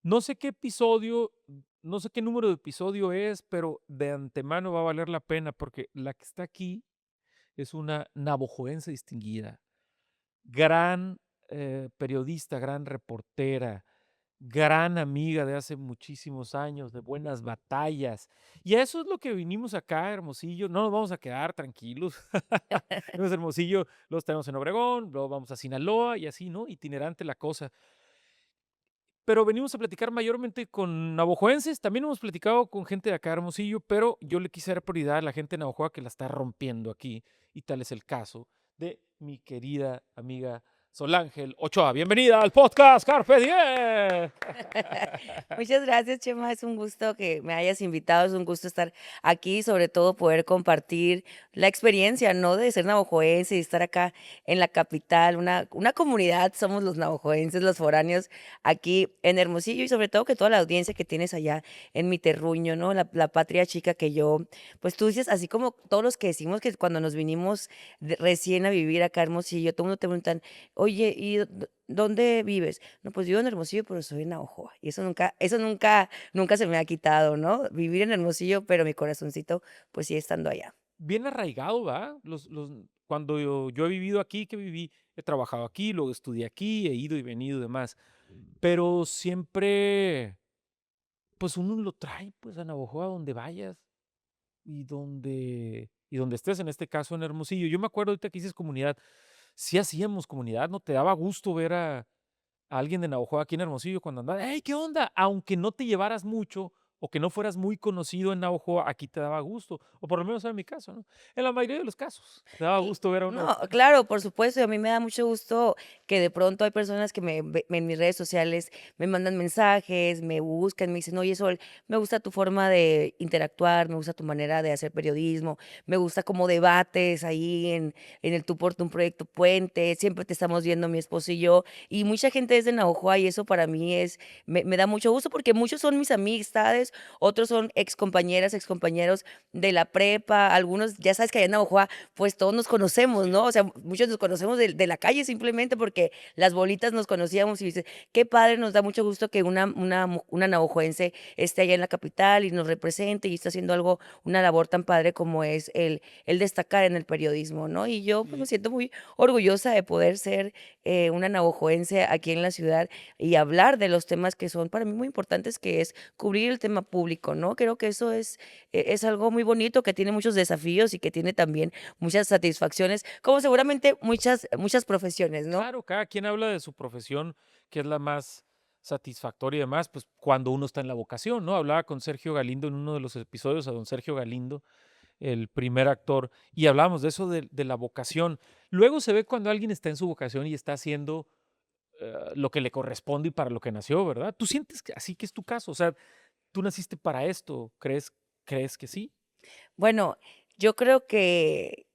No sé qué episodio, no sé qué número de episodio es, pero de antemano va a valer la pena porque la que está aquí es una navajoense distinguida, gran periodista, gran reportera, gran amiga de hace muchísimos años, de buenas batallas. Y a eso es lo que vinimos acá, Hermosillo. No nos vamos a quedar tranquilos. Venimos a Hermosillo, luego estaremos en Obregón, luego vamos a Sinaloa y así, ¿no? Itinerante la cosa. Pero venimos a platicar mayormente con navajoenses, también hemos platicado con gente de acá de Hermosillo, pero yo le quise dar prioridad a la gente de Navajoa que la está rompiendo aquí, y tal es el caso de mi querida amiga Solángel Ochoa. Bienvenida al podcast Carpe Diem. Muchas gracias, Chema. Es un gusto que me hayas invitado, es un gusto estar aquí, sobre todo poder compartir la experiencia, ¿no? De ser navajoense y estar acá en la capital, una comunidad, somos los navajoenses, los foráneos aquí en Hermosillo y sobre todo que toda la audiencia que tienes allá en mi terruño, ¿no? La patria chica que yo, pues tú dices, así como todos los que decimos que cuando nos vinimos recién a vivir acá a Hermosillo, todo el mundo te preguntan, oye, ¿y dónde vives? No, pues vivo en Hermosillo, pero soy en Navojoa, y eso nunca se me ha quitado, ¿no? Vivir en Hermosillo, pero mi corazoncito, pues, sigue estando allá. Bien arraigado, ¿va? Cuando yo he vivido aquí, que viví, he trabajado aquí, luego estudié aquí, he ido y venido y demás, pero siempre, pues uno lo trae, pues a Navajoa donde vayas. Y donde estés, en este caso en Hermosillo. Yo me acuerdo ahorita que dices comunidad, sí hacíamos comunidad, ¿no? Te daba gusto ver a alguien de Navajoa aquí en Hermosillo cuando andaba, hey, ¿qué onda? Aunque no te llevaras mucho o que no fueras muy conocido en Navajoa, aquí te daba gusto, o por lo menos en mi caso, ¿no? En la mayoría de los casos, te daba gusto ver a un No, navajoense. claro, por supuesto, y a mí me da mucho gusto que de pronto hay personas que en mis redes sociales me mandan mensajes, me buscan, me dicen: "Oye, Sol, me gusta tu forma de interactuar, me gusta tu manera de hacer periodismo, me gusta cómo debates ahí en el Tú por Tú, un proyecto puente, siempre te estamos viendo mi esposo y yo", y mucha gente es de Navojoa, y eso para mí me da mucho gusto, porque muchos son mis amistades, otros son excompañeras, excompañeros de la prepa, algunos, ya sabes que allá en Navojoa pues todos nos conocemos, Sí. ¿no? O sea, muchos nos conocemos de la calle simplemente porque las bolitas nos conocíamos y dices, qué padre, nos da mucho gusto que una navajoense esté allá en la capital y nos represente y está haciendo algo, una labor tan padre como es el destacar en el periodismo, ¿no? Y yo pues, me Sí. siento muy orgullosa de poder ser una navajoense aquí en la ciudad y hablar de los temas que son para mí muy importantes, que es cubrir el tema público, ¿no? Creo que eso es algo muy bonito que tiene muchos desafíos y que tiene también muchas satisfacciones, como seguramente muchas profesiones, ¿no? Claro, cada quien habla de su profesión, que es la más satisfactoria y demás, pues cuando uno está en la vocación, ¿no? Hablaba con Sergio Galindo en uno de los episodios, a don Sergio Galindo, el primer actor, y hablábamos de eso de la vocación. Luego se ve cuando alguien está en su vocación y está haciendo lo que le corresponde y para lo que nació, ¿verdad? ¿Tú sientes que así que es tu caso? O sea, ¿tú naciste para esto? ¿Crees que sí? Bueno, yo creo que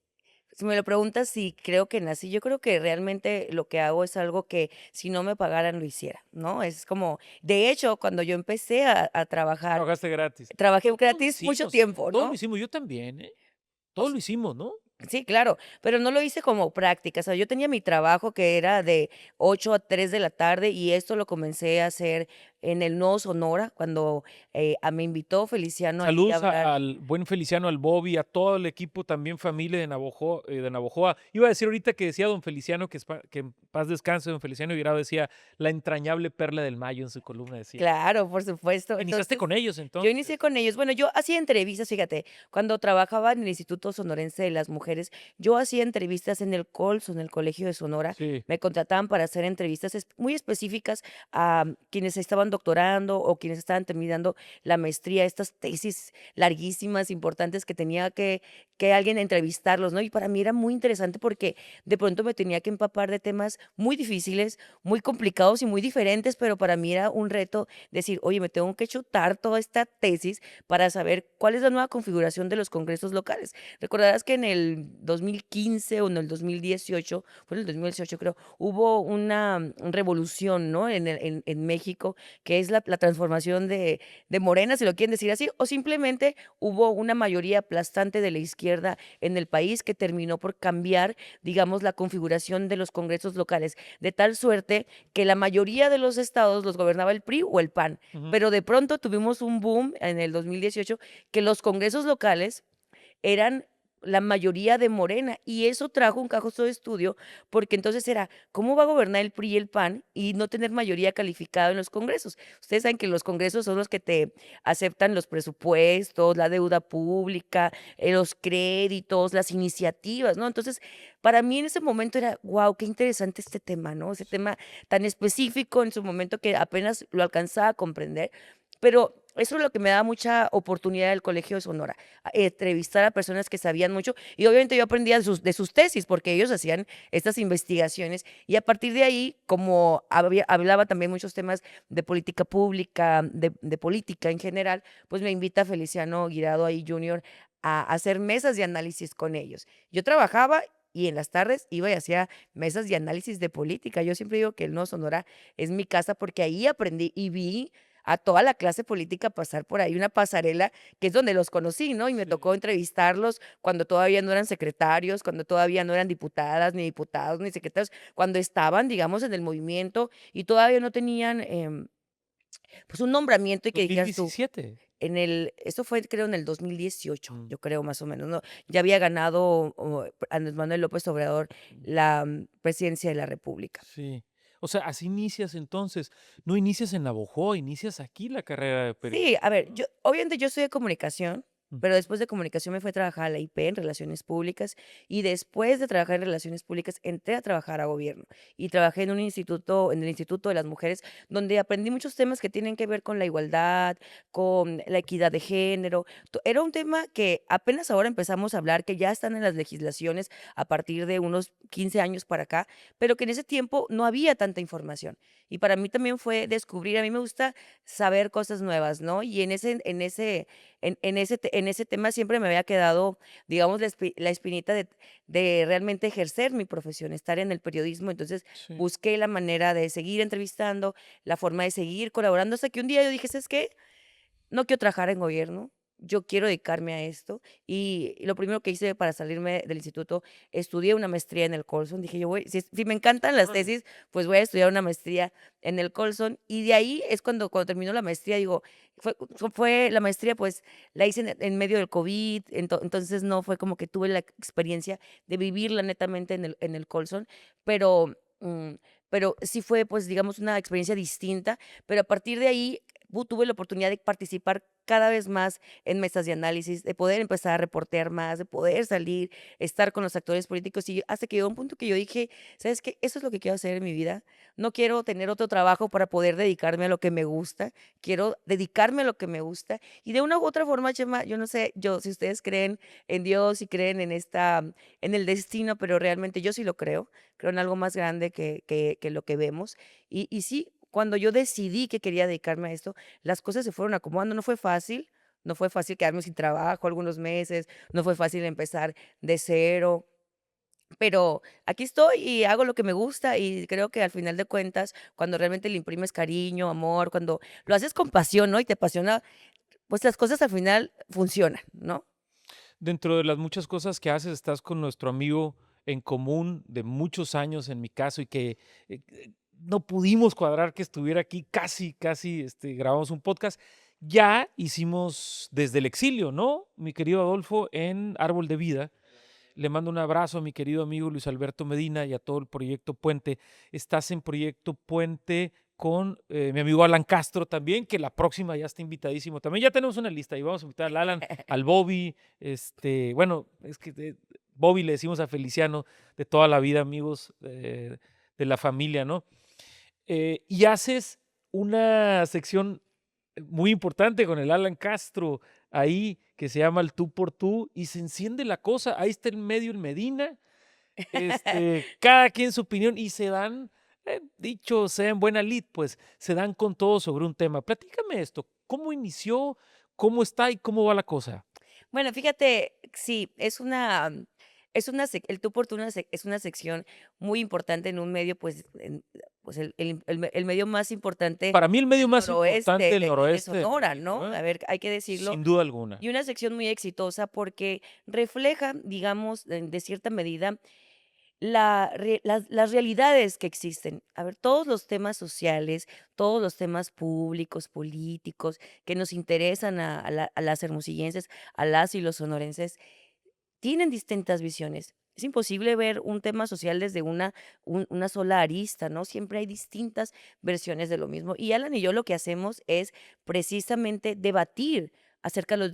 si me lo preguntas si creo que nací, yo creo que realmente lo que hago es algo que si no me pagaran lo hiciera, ¿no? Es como, de hecho, cuando yo empecé a trabajar, Trabajaste gratis. trabajé Todos lo gratis mucho hicimos, tiempo, todos lo ¿no? hicimos, yo también, ¿eh? O Todos lo hicimos, ¿no? Sí, claro, pero no lo hice como práctica, o sea, yo tenía mi trabajo que era de 8 a 3 de la tarde y esto lo comencé a hacer en el Nuevo Sonora cuando, me invitó Feliciano ahí a Saludos hablar. al buen Feliciano, al Bobby, a todo el equipo, también familia de Navojoa. Iba a decir ahorita que decía don Feliciano, que en paz descanse, don Feliciano Virado decía, la entrañable perla del Mayo en su columna, decía. Claro, por supuesto. Iniciaste Entonces, con ellos yo inicié entonces. con ellos. Bueno, yo hacía entrevistas, fíjate, cuando trabajaba en el Instituto Sonorense de las Mujeres, yo hacía entrevistas en el COLSO, en el Colegio de Sonora. Sí. Me contrataban para hacer entrevistas muy específicas a quienes estaban doctorando o quienes estaban terminando la maestría, estas tesis larguísimas, importantes que tenía que alguien entrevistarlos, ¿no? Y para mí era muy interesante porque de pronto me tenía que empapar de temas muy difíciles, muy complicados y muy diferentes, pero para mí era un reto decir, oye, me tengo que chutar toda esta tesis para saber cuál es la nueva configuración de los congresos locales. Recordarás que en el 2015 o en el 2018, fue en el 2018 creo, hubo una revolución, ¿no? En México, que es la transformación de Morena, si lo quieren decir así, o simplemente hubo una mayoría aplastante de la izquierda izquierda en el país que terminó por cambiar, digamos, la configuración de los congresos locales, de tal suerte que la mayoría de los estados los gobernaba el PRI o el PAN, Ujú. pero de pronto tuvimos un boom en el 2018 que los congresos locales eran la mayoría de Morena, y eso trajo un caso de estudio, porque entonces era, ¿cómo va a gobernar el PRI y el PAN y no tener mayoría calificada en los congresos? Ustedes saben que los congresos son los que te aceptan los presupuestos, la deuda pública, los créditos, las iniciativas, ¿no? Entonces, para mí en ese momento era, guau, qué interesante este tema, ¿no? Ese tema tan específico en su momento que apenas lo alcanzaba a comprender, pero eso es lo que me da mucha oportunidad del Colegio de Sonora, entrevistar a personas que sabían mucho y obviamente yo aprendía de sus tesis, porque ellos hacían estas investigaciones y a partir de ahí, como hablaba también muchos temas de política pública, de política en general, pues me invita Feliciano Guirado ahí Junior a hacer mesas de análisis con ellos. Yo trabajaba y en las tardes iba y hacía mesas de análisis de política. Yo siempre digo que el Nuevo Sonora es mi casa porque ahí aprendí y vi a toda la clase política pasar por ahí, una pasarela que es donde los conocí, ¿no? Y me Sí. tocó entrevistarlos cuando todavía no eran secretarios, cuando todavía no eran diputadas, ni diputados, ni secretarios, cuando estaban, digamos, en el movimiento y todavía no tenían, pues, un nombramiento y que dos mil dijeras tú, diecisiete eso fue creo en el 2018, Mm, yo creo más o menos, ¿no? Ya había ganado Andrés Manuel López Obrador mm, la presidencia de la República. sí. O sea, así inicias entonces. No inicias en Navojoa, inicias aquí la carrera de Sí, a periodismo, ver, ¿no? yo obviamente yo estudié comunicación, Mm, pero después de comunicación me fui a trabajar a la IP en relaciones públicas y después de trabajar en relaciones públicas entré a trabajar a gobierno y trabajé en un instituto, en el Instituto de las Mujeres, donde aprendí muchos temas que tienen que ver con la igualdad, con la equidad de género. Era un tema que apenas ahora empezamos a hablar, que ya están en las legislaciones a partir de unos 15 años para acá, pero que en ese tiempo no había tanta información. Y para mí también fue descubrir, a mí me gusta saber cosas nuevas, ¿no? Y en ese tema siempre me había quedado, digamos, la espinita de realmente ejercer mi profesión, estar en el periodismo. Entonces, sí. busqué la manera de seguir entrevistando, la forma de seguir colaborando, hasta que un día yo dije: "¿Sabes qué? No quiero trabajar en gobierno, yo quiero dedicarme a esto". Y lo primero que hice para salirme del instituto, estudié una maestría en el Colson. Dije yo voy, si me encantan las Órale. tesis, pues voy a estudiar una maestría en el Colson. Y de ahí es cuando terminó la maestría, digo, fue la maestría, pues la hice en medio del COVID, entonces no fue como que tuve la experiencia de vivirla netamente en el Colson, pero, pero sí fue, pues digamos, una experiencia distinta, pero a partir de ahí tuve la oportunidad de participar cada vez más en mesas de análisis, de poder empezar a reportear más, de poder salir, estar con los actores políticos, y hasta que llegó un punto que yo dije: "¿Sabes qué? Eso es lo que quiero hacer en mi vida. No quiero tener otro trabajo para poder dedicarme a lo que me gusta, quiero dedicarme a lo que me gusta". Y de una u otra forma, Chema, yo no sé, yo si ustedes creen en Dios y creen en el destino, pero realmente yo sí lo creo, creo en algo más grande que lo que vemos. Y sí, cuando yo decidí que quería dedicarme a esto, las cosas se fueron acomodando. No fue fácil quedarme sin trabajo algunos meses, no fue fácil empezar de cero, pero aquí estoy y hago lo que me gusta y creo que al final de cuentas, cuando realmente le imprimes cariño, amor, cuando lo haces con pasión, ¿no? Y te apasiona, pues las cosas al final funcionan, ¿no? Dentro de las muchas cosas que haces, estás con nuestro amigo en común de muchos años, en mi caso, y que no pudimos cuadrar que estuviera aquí, casi, casi grabamos un podcast. Ya hicimos desde el exilio, ¿no? Mi querido Adolfo, en Árbol de Vida. Le mando un abrazo a mi querido amigo Luis Alberto Medina y a todo el Proyecto Puente. Estás en Proyecto Puente con mi amigo Alan Castro también, que la próxima ya está invitadísimo. También ya tenemos una lista y vamos a invitar al Alan, al Bobby, bueno, es que Bobby le decimos a Feliciano de toda la vida, amigos de la familia, ¿no? Y haces una sección muy importante con el Alan Castro ahí, que se llama el tú por tú, y se enciende la cosa. Ahí está en medio el Medina, cada quien su opinión, y se dan, dicho sea en buena lid, pues se dan con todo sobre un tema. Platícame esto, ¿cómo inició? ¿Cómo está y cómo va la cosa? Bueno, fíjate, sí, el tú por tú es una sección muy importante en un medio, pues, pues, el medio más importante Para mí el medio del más importante noroeste del de noroeste de Sonora, México, ¿no? ¿eh? A ver, hay que decirlo. Sin duda alguna. Y una sección muy exitosa porque refleja, digamos, de cierta medida, las realidades que existen. A ver, todos los temas sociales, todos los temas públicos, políticos, que nos interesan a las hermosillenses, a las y los sonorenses, tienen distintas visiones. Es imposible ver un tema social desde una sola arista, ¿no? Siempre hay distintas versiones de lo mismo. Y Alan y yo lo que hacemos es precisamente debatir acerca de los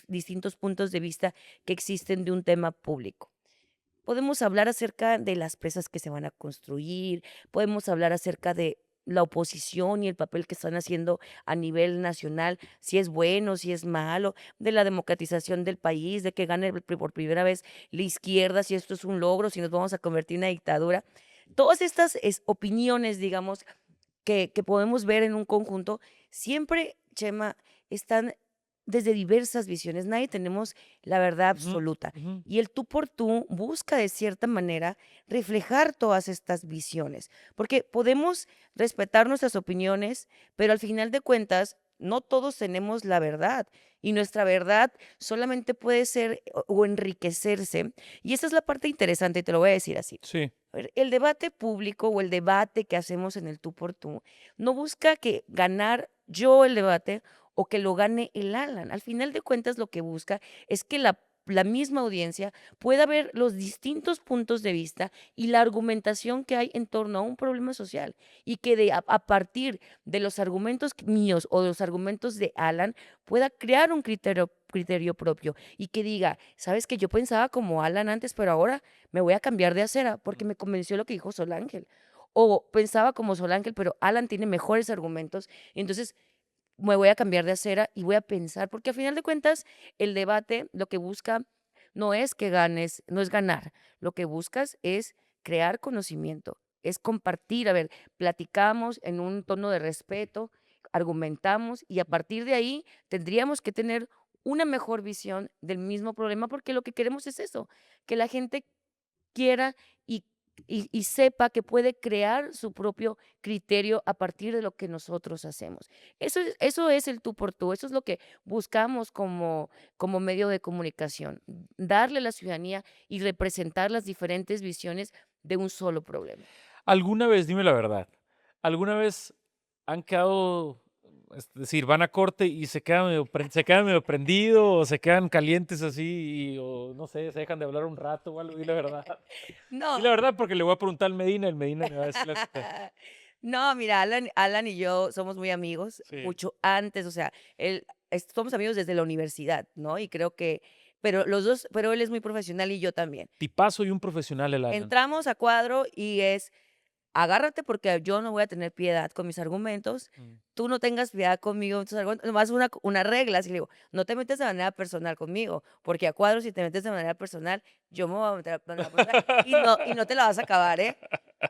distintos puntos de vista que existen de un tema público. Podemos hablar acerca de las presas que se van a construir, podemos hablar acerca de la oposición y el papel que están haciendo a nivel nacional, si es bueno, si es malo, de la democratización del país, de que gane por primera vez la izquierda, si esto es un logro, si nos vamos a convertir en una dictadura. Todas estas opiniones, digamos, que podemos ver en un conjunto, siempre, Chema, están desde diversas visiones. Nadie tenemos la verdad Ujú, absoluta. ujú. Y el tú por tú busca de cierta manera reflejar todas estas visiones, porque podemos respetar nuestras opiniones, pero al final de cuentas, no todos tenemos la verdad y nuestra verdad solamente puede ser o enriquecerse. Y esa es la parte interesante, y te lo voy a decir así. Sí. A ver, el debate público o el debate que hacemos en el tú por tú no busca que ganar yo el debate o que lo gane el Alan. Al final de cuentas, lo que busca es que la misma audiencia pueda ver los distintos puntos de vista y la argumentación que hay en torno a un problema social y que a partir de los argumentos míos o de los argumentos de Alan pueda crear un criterio propio y que diga, sabes que yo pensaba como Alan antes, pero ahora me voy a cambiar de acera porque me convenció lo que dijo Sol Ángel. O pensaba como Sol Ángel, pero Alan tiene mejores argumentos. Entonces me voy a cambiar de acera y voy a pensar, porque al final de cuentas el debate lo que busca no es que ganes, no es ganar, lo que buscas es crear conocimiento, es compartir, a ver, platicamos en un tono de respeto, argumentamos y a partir de ahí tendríamos que tener una mejor visión del mismo problema porque lo que queremos es eso, que la gente quiera y y sepa que puede crear su propio criterio a partir de lo que nosotros hacemos. Eso es el tú por tú, eso es lo que buscamos como medio de comunicación, darle a la ciudadanía y representar las diferentes visiones de un solo problema. ¿Alguna vez, dime la verdad, alguna vez han quedado, es decir, van a corte y se quedan medio prendido o se quedan calientes así o no sé, se dejan de hablar un rato o algo? Di la verdad. Di No. la verdad porque le voy a preguntar al Medina, el Medina me va a decir la neta. No, mira, Alan y yo somos muy amigos, Sí. mucho antes, o sea, somos amigos desde la universidad, ¿no? Y creo que pero los 2 pero él es muy profesional y yo también. Tipazo y un profesional el Alan. Entramos a cuadro y es agárrate porque yo no voy a tener piedad con mis argumentos, Mm. tú no tengas piedad conmigo, entonces nomás una regla, así le digo, no te metes de manera personal conmigo, porque a cuadros si te metes de manera personal, yo me voy a meter de manera personal y no te la vas a acabar, ¿eh?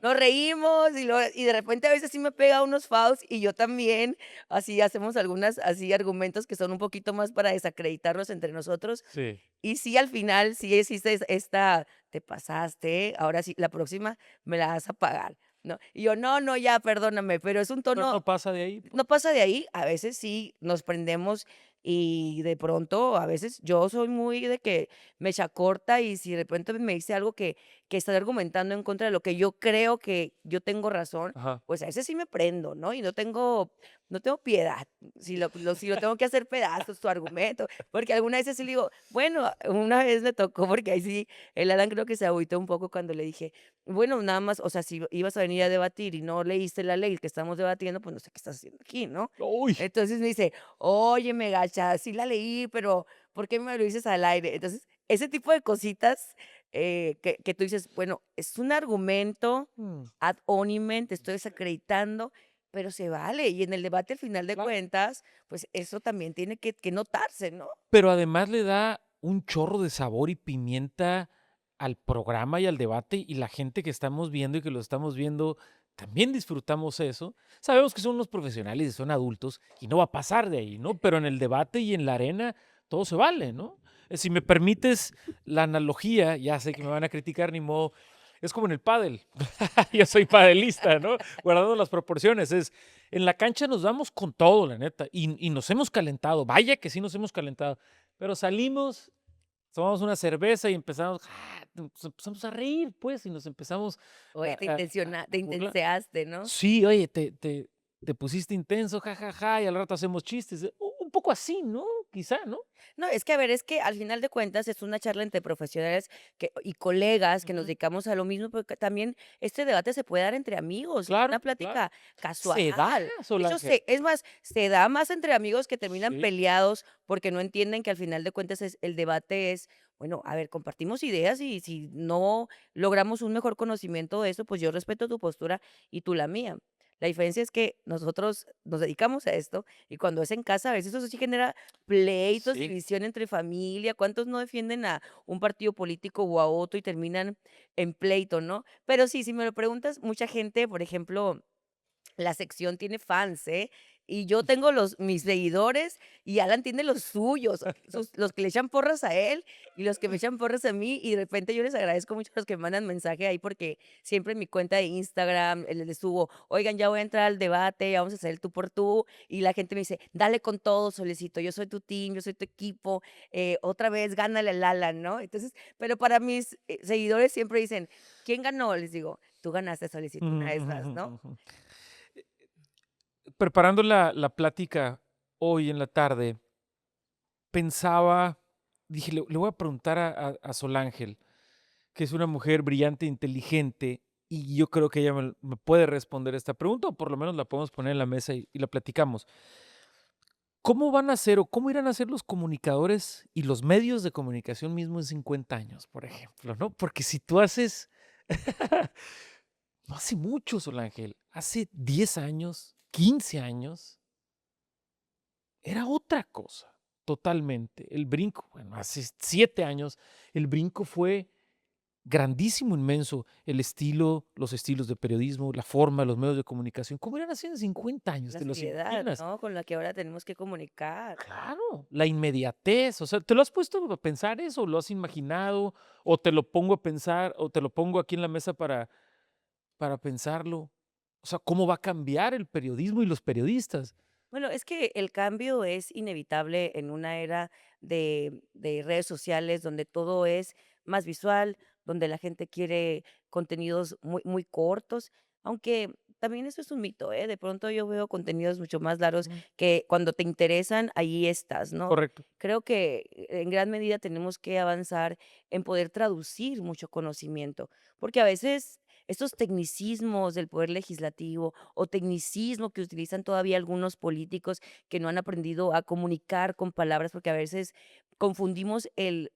Nos reímos y de repente a veces sí me pega unos fouls y yo también, así hacemos algunas así argumentos que son un poquito más para desacreditarlos entre nosotros. Sí. Y sí, al final sí existe esta, te pasaste, ahora sí, la próxima me la vas a pagar, ¿no? Y yo, no, no, ya, perdóname, pero es un Pero tono, no pasa de ahí, pues. no pasa de ahí, a veces sí nos prendemos y de pronto, a veces yo soy muy de que me echa corta y si de repente me dice algo que está argumentando en contra de lo que yo creo que yo tengo razón, Ajá. pues a veces sí me prendo, ¿no? Y no tengo piedad, si lo tengo que hacer pedazos, tu argumento, porque alguna vez sí le digo, bueno, una vez me tocó, porque ahí sí, el Adán creo que se agüitó un poco cuando le dije, bueno, nada más, o sea, si ibas a venir a debatir y no leíste la ley que estamos debatiendo, pues no sé qué estás haciendo aquí, ¿no? Uy. Entonces me dice, oye, me gacha, sí la leí, pero ¿por qué me lo dices al aire? Entonces, ese tipo de cositas que tú dices, bueno, es un argumento Mm. ad hominem, te estoy desacreditando, pero se vale. Y en el debate, al final de Claro. cuentas, pues eso también tiene que notarse, ¿no? Pero además le da un chorro de sabor y pimienta al programa y al debate, y la gente que estamos viendo y que lo estamos viendo, también disfrutamos eso. Sabemos que son unos profesionales y son adultos y no va a pasar de ahí, ¿no? Pero en el debate y en la arena todo se vale, ¿no? Si me permites la analogía, ya sé que me van a criticar, ni modo. es como en el pádel. Yo soy padelista, ¿no? Guardando las proporciones. En la cancha nos damos con todo, la neta, y nos hemos calentado. Vaya que sí nos hemos calentado. Pero salimos, tomamos una cerveza y nos empezamos a reír, pues, y nos empezamos Oye, te a burlar. intenseaste, ¿no? Sí, oye, te pusiste intenso, jajaja, y al rato hacemos chistes. Un poco así, ¿no? Quizá, ¿no? No, es que, a ver, es que al final de cuentas es una charla entre profesionales y colegas que nos Ujú. dedicamos a lo mismo, porque también este debate se puede dar entre amigos, una Claro, claro. plática casual. Se da, De hecho, Solange. es más, se da más entre amigos que terminan Sí. peleados porque no entienden que al final de cuentas el debate es, bueno, a ver, compartimos ideas y si no logramos un mejor conocimiento de eso, pues yo respeto tu postura y tú la mía. La diferencia es que nosotros nos dedicamos a esto y cuando es en casa, a veces eso sí genera pleitos, Sí. división entre familia, ¿cuántos no defienden a un partido político o a otro y terminan en pleito, no? Pero sí, si me lo preguntas, mucha gente, por ejemplo, la sección tiene fans, ¿eh? Y yo tengo mis seguidores y Alan tiene los suyos, los que le echan porras a él y los que me echan porras a mí. Y de repente yo les agradezco mucho a los que me mandan mensaje ahí porque siempre en mi cuenta de Instagram les subo, oigan, ya voy a entrar al debate, ya vamos a hacer el tú por tú. Y la gente me dice, dale con todo, Solecito, yo soy tu team, yo soy tu equipo, otra vez gánale al Alan, ¿no? Entonces, pero para mis seguidores siempre dicen, ¿quién ganó? Les digo, tú ganaste, Solecito, una vez más, ¿no? Preparando la plática hoy en la tarde, pensaba, dije, le voy a preguntar a Solángel, que es una mujer brillante, inteligente, y yo creo que ella me puede responder esta pregunta, o por lo menos la podemos poner en la mesa y la platicamos. ¿Cómo van a ser o cómo irán a ser los comunicadores y los medios de comunicación mismo en 50 años, por ejemplo, ¿no? Porque si tú haces, no hace mucho, Solángel, hace 10 años, 15 años, era otra cosa, totalmente. El brinco, bueno, hace 7 años, el brinco fue grandísimo, inmenso. El estilo, los estilos de periodismo, la forma, los medios de comunicación. ¿Cómo eran así en 50 años? La ¿Te los seriedad, imaginas? ¿no? Con la que ahora tenemos que comunicar. Claro, la inmediatez. O sea, ¿te lo has puesto a pensar eso? ¿Lo has imaginado? ¿O te lo pongo a pensar? ¿O te lo pongo aquí en la mesa para pensarlo? O sea, ¿cómo va a cambiar el periodismo y los periodistas? Bueno, es que el cambio es inevitable en una era de redes sociales donde todo es más visual, donde la gente quiere contenidos muy, muy cortos, aunque también eso es un mito, ¿eh? De pronto yo veo contenidos mucho más largos Mm, que cuando te interesan, ahí estás, ¿no? correcto, Creo que en gran medida tenemos que avanzar en poder traducir mucho conocimiento, porque a veces estos tecnicismos del poder legislativo o tecnicismo que utilizan todavía algunos políticos que no han aprendido a comunicar con palabras, porque a veces confundimos el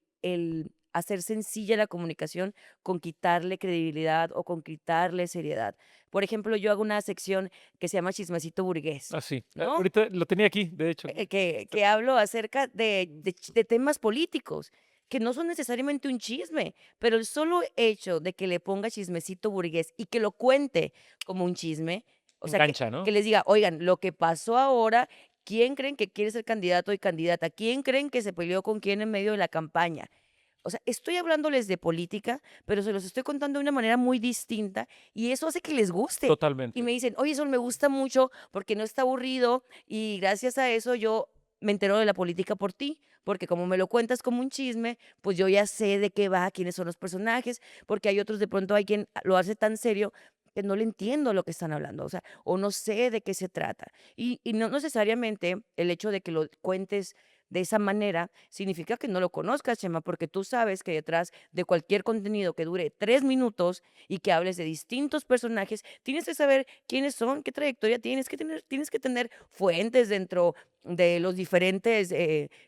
hacer sencilla la comunicación con quitarle credibilidad o con quitarle seriedad. Por ejemplo, yo hago una sección que se llama Chismecito Burgués, así. ¿no? Ahorita lo tenía aquí, de hecho. Que hablo acerca de temas políticos, que no son necesariamente un chisme, pero el solo hecho de que le ponga chismecito burgués y que lo cuente como un chisme, o sea, Engancha, que ¿no? les diga: "Oigan, lo que pasó ahora, ¿quién creen que quiere ser candidato y candidata? ¿Quién creen que se peleó con quién en medio de la campaña?". O sea, estoy hablándoles de política, pero se los estoy contando de una manera muy distinta y eso hace que les guste. Y Totalmente. me dicen: "Oye, eso me gusta mucho porque no está aburrido y gracias a eso yo me entero de la política por ti, porque como me lo cuentas como un chisme, pues yo ya sé de qué va, quiénes son los personajes, porque hay otros, de pronto hay quien lo hace tan serio que no le entiendo lo que están hablando, o sea, o no sé de qué se trata". Y no necesariamente el hecho de que lo cuentes de esa manera significa que no lo conozcas, Chema, porque tú sabes que detrás de cualquier contenido que dure 3 minutos y que hables de distintos personajes, tienes que saber quiénes son, qué trayectoria tienes que tener fuentes dentro de los diferentes,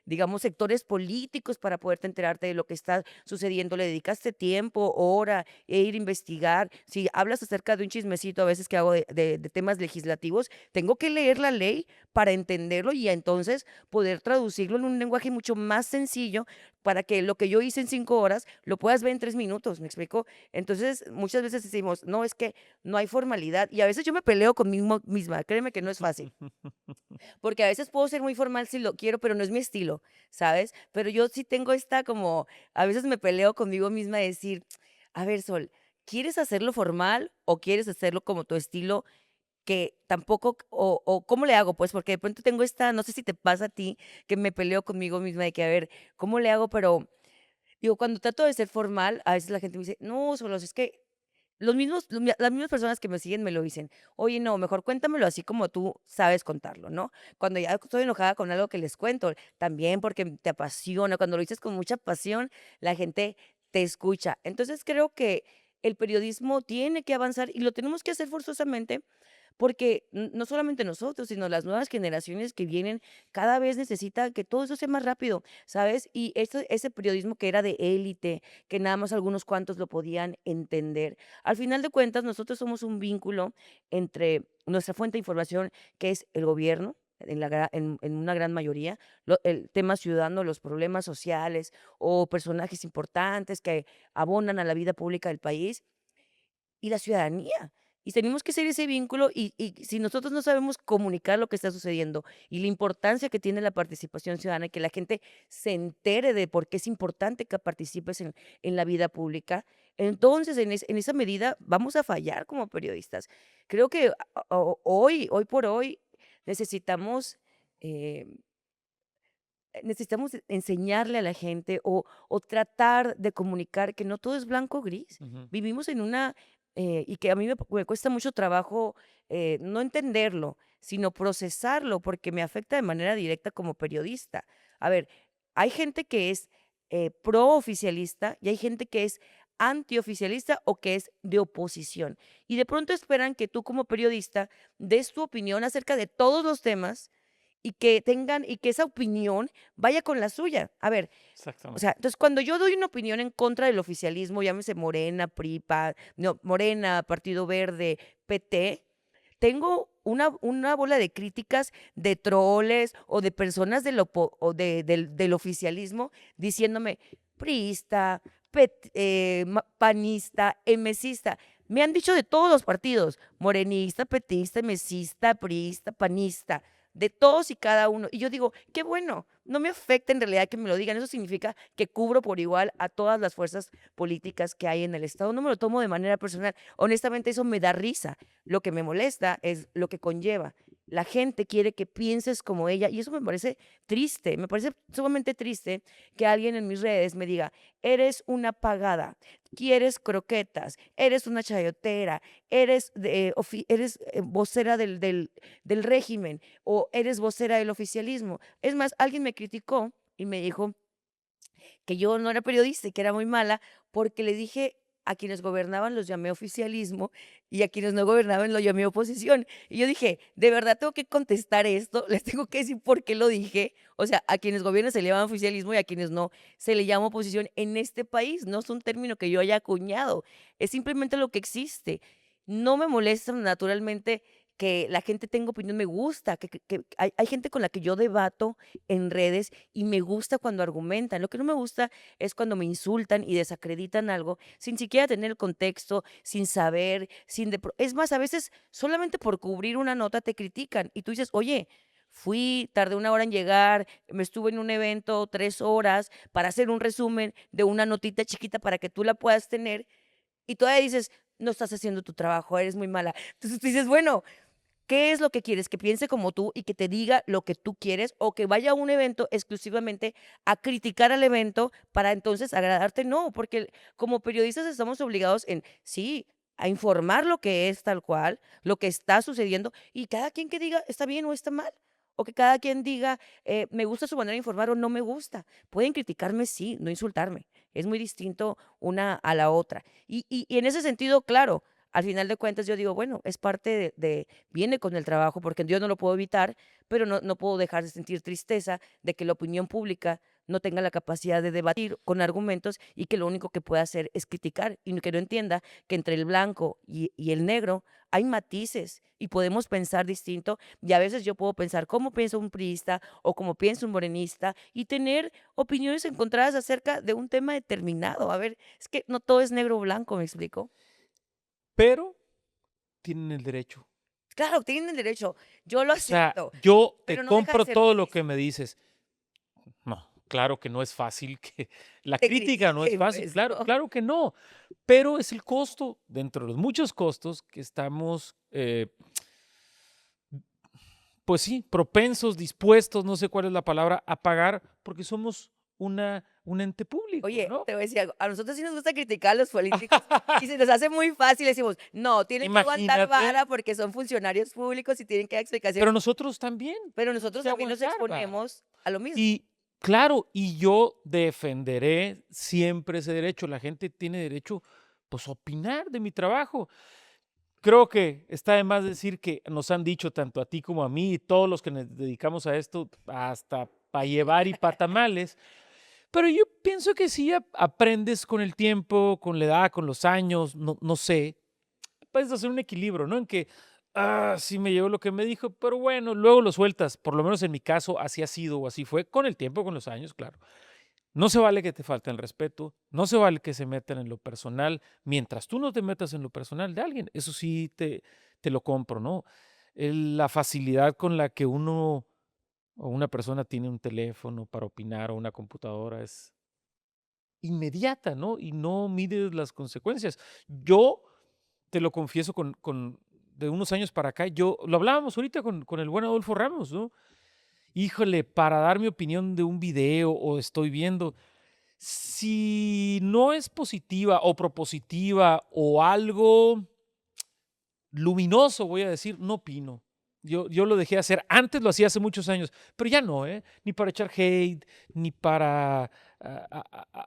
digamos, sectores políticos para poderte enterarte de lo que está sucediendo. Le dedicaste tiempo, hora, e ir a investigar. Si hablas acerca de un chismecito a veces que hago de temas legislativos, tengo que leer la ley para entenderlo y entonces poder traducirlo en un lenguaje mucho más sencillo para que lo que yo hice en 5 horas lo puedas ver en 3 minutos, ¿me explico? Entonces, muchas veces decimos: "No, es que no hay formalidad", y a veces yo me peleo conmigo misma, créeme que no es fácil, porque a veces puedo ser muy formal si lo quiero, pero no es mi estilo, ¿sabes? Pero yo sí tengo esta como a veces me peleo conmigo misma de decir: "A ver, Sol, ¿quieres hacerlo formal o quieres hacerlo como tu estilo? Que tampoco, o ¿cómo le hago? Pues, porque de pronto tengo esta, no sé si te pasa a ti, que me peleo conmigo misma de que, a ver, ¿cómo le hago? Pero, digo, cuando trato de ser formal, a veces la gente me dice: "No, Solos, es que", las mismas personas que me siguen me lo dicen: "Oye, no, mejor cuéntamelo así como tú sabes contarlo", ¿no? Cuando ya estoy enojada con algo que les cuento, también porque te apasiona, cuando lo dices con mucha pasión, la gente te escucha. Entonces, creo que el periodismo tiene que avanzar y lo tenemos que hacer forzosamente porque no solamente nosotros, sino las nuevas generaciones que vienen, cada vez necesitan que todo eso sea más rápido, ¿sabes? Y ese periodismo que era de élite, que nada más algunos cuantos lo podían entender. Al final de cuentas, nosotros somos un vínculo entre nuestra fuente de información, que es el gobierno, en una gran mayoría, el tema ciudadano, los problemas sociales o personajes importantes que abonan a la vida pública del país y la ciudadanía. Y tenemos que ser ese vínculo y si nosotros no sabemos comunicar lo que está sucediendo y la importancia que tiene la participación ciudadana, y que la gente se entere de por qué es importante que participes en la vida pública, entonces en esa medida vamos a fallar como periodistas. Creo que hoy por hoy necesitamos, eh, necesitamos enseñarle a la gente o tratar de comunicar que no todo es blanco o gris. Ujú. Vivimos en una, y que a mí me cuesta mucho trabajo no entenderlo, sino procesarlo, porque me afecta de manera directa como periodista. A ver, hay gente que es pro oficialista y hay gente que es antioficialista o que es de oposición. Y de pronto esperan que tú como periodista des tu opinión acerca de todos los temas y que esa opinión vaya con la suya. A ver, o sea, Exactamente. entonces, cuando yo doy una opinión en contra del oficialismo, llámese Morena, PRI, no, Morena, Partido Verde, PT, tengo una bola de críticas de troles o de personas del oficialismo diciéndome priista, panista, emesista. Me han dicho de todos los partidos, morenista, petista, emesista, priista, panista, de todos y cada uno. Y yo digo, qué bueno, no me afecta en realidad que me lo digan. Eso significa que cubro por igual a todas las fuerzas políticas que hay en el Estado. No me lo tomo de manera personal. Honestamente, eso me da risa. Lo que me molesta es lo que conlleva. La gente quiere que pienses como ella y eso me parece triste, me parece sumamente triste que alguien en mis redes me diga, eres una pagada, quieres croquetas, eres una chayotera, eres vocera del régimen o eres vocera del oficialismo. Es más, alguien me criticó y me dijo que yo no era periodista y que era muy mala, porque le dije a quienes gobernaban los llamé oficialismo y a quienes no gobernaban lo llamé oposición. Y yo dije, de verdad tengo que contestar esto, les tengo que decir por qué lo dije. O sea, a quienes gobiernan se le llama oficialismo y a quienes no se le llama oposición en este país. No es un término que yo haya acuñado, es simplemente lo que existe. No me molesta naturalmente que la gente tenga opinión, me gusta, que hay gente con la que yo debato en redes y me gusta cuando argumentan. Lo que no me gusta es cuando me insultan y desacreditan algo sin siquiera tener el contexto, sin saber, es más, a veces solamente por cubrir una nota te critican y tú dices, oye, fui, tardé una hora en llegar, me estuve en un evento 3 horas para hacer un resumen de una notita chiquita para que tú la puedas tener y todavía dices, no estás haciendo tu trabajo, eres muy mala. Entonces tú dices, bueno, ¿qué es lo que quieres? ¿Que piense como tú y que te diga lo que tú quieres o que vaya a un evento exclusivamente a criticar al evento para entonces agradarte? No, porque como periodistas estamos obligados en, sí, a informar lo que es tal cual, lo que está sucediendo y cada quien que diga está bien o está mal. O que cada quien diga, me gusta su manera de informar o no me gusta. Pueden criticarme, sí, no insultarme. Es muy distinto una a la otra. Y en ese sentido, claro, al final de cuentas yo digo, bueno, es parte viene con el trabajo, porque yo no lo puedo evitar, pero no puedo dejar de sentir tristeza de que la opinión pública no tenga la capacidad de debatir con argumentos y que lo único que puede hacer es criticar y que no entienda que entre el blanco y el negro hay matices y podemos pensar distinto y a veces yo puedo pensar cómo piensa un priista o cómo piensa un morenista y tener opiniones encontradas acerca de un tema determinado. A ver, es que no todo es negro o blanco, ¿me explico? Pero tienen el derecho. Claro, tienen derecho, yo lo O sea, acepto, yo te pero no deja de compro ser todo lo que triste. me dices. No. claro que no es fácil, que la Te crítica no es critiquen, fácil, pues, claro, ¿no? claro que no, pero es el costo, dentro de los muchos costos que estamos, pues sí, propensos, dispuestos, no sé cuál es la palabra, a pagar porque somos un ente público, Oye, ¿no? te voy a decir algo, a nosotros sí nos gusta criticar a los políticos y se nos hace muy fácil, decimos: "No, tienen que aguantar Imagínate, vara porque son funcionarios públicos y tienen que dar pero explicaciones", nosotros también pero tenemos nosotros que también nos aguantar vara. exponemos a lo mismo. Y claro, y yo defenderé siempre ese derecho. La gente tiene derecho, pues, a opinar de mi trabajo. Creo que está de más decir que nos han dicho tanto a ti como a mí y todos los que nos dedicamos a esto, hasta para llevar y para tamales. Pero yo pienso que sí aprendes con el tiempo, con la edad, con los años, no sé, puedes hacer un equilibrio, ¿no? En que, sí me llegó lo que me dijo, pero bueno, luego lo sueltas. Por lo menos en mi caso, así ha sido o así fue, con el tiempo, con los años, claro. No se vale que te falten el respeto, no se vale que se metan en lo personal, mientras tú no te metas en lo personal de alguien. Eso sí te lo compro, ¿no? La facilidad con la que uno o una persona tiene un teléfono para opinar o una computadora es inmediata, ¿no? Y no mides las consecuencias. Yo te lo confieso de unos años para acá, yo lo hablábamos ahorita con el buen Adolfo Ramos, ¿no? Híjole, para dar mi opinión de un video o estoy viendo, si no es positiva o propositiva o algo luminoso, voy a decir, no opino. Yo lo dejé de hacer, antes lo hacía hace muchos años, pero ya no, ¿eh? Ni para echar hate, ni para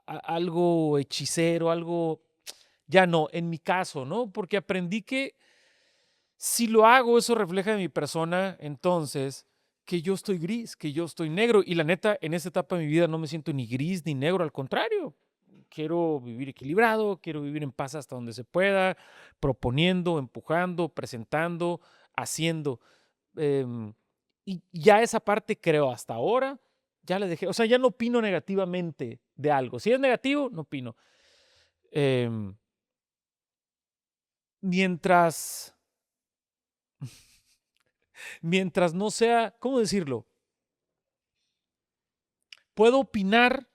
algo hechicero, algo, ya no, en mi caso, ¿no? Porque aprendí que si lo hago, eso refleja de mi persona, entonces, que yo estoy gris, que yo estoy negro. Y la neta, en esta etapa de mi vida no me siento ni gris ni negro, al contrario. Quiero vivir equilibrado, quiero vivir en paz hasta donde se pueda, proponiendo, empujando, presentando, haciendo. em, y ya esa parte creo hasta ahora, ya le dejé, o sea, ya no opino negativamente de algo. Si es negativo, no opino. Em, mientras mientras no sea, ¿cómo decirlo? Puedo opinar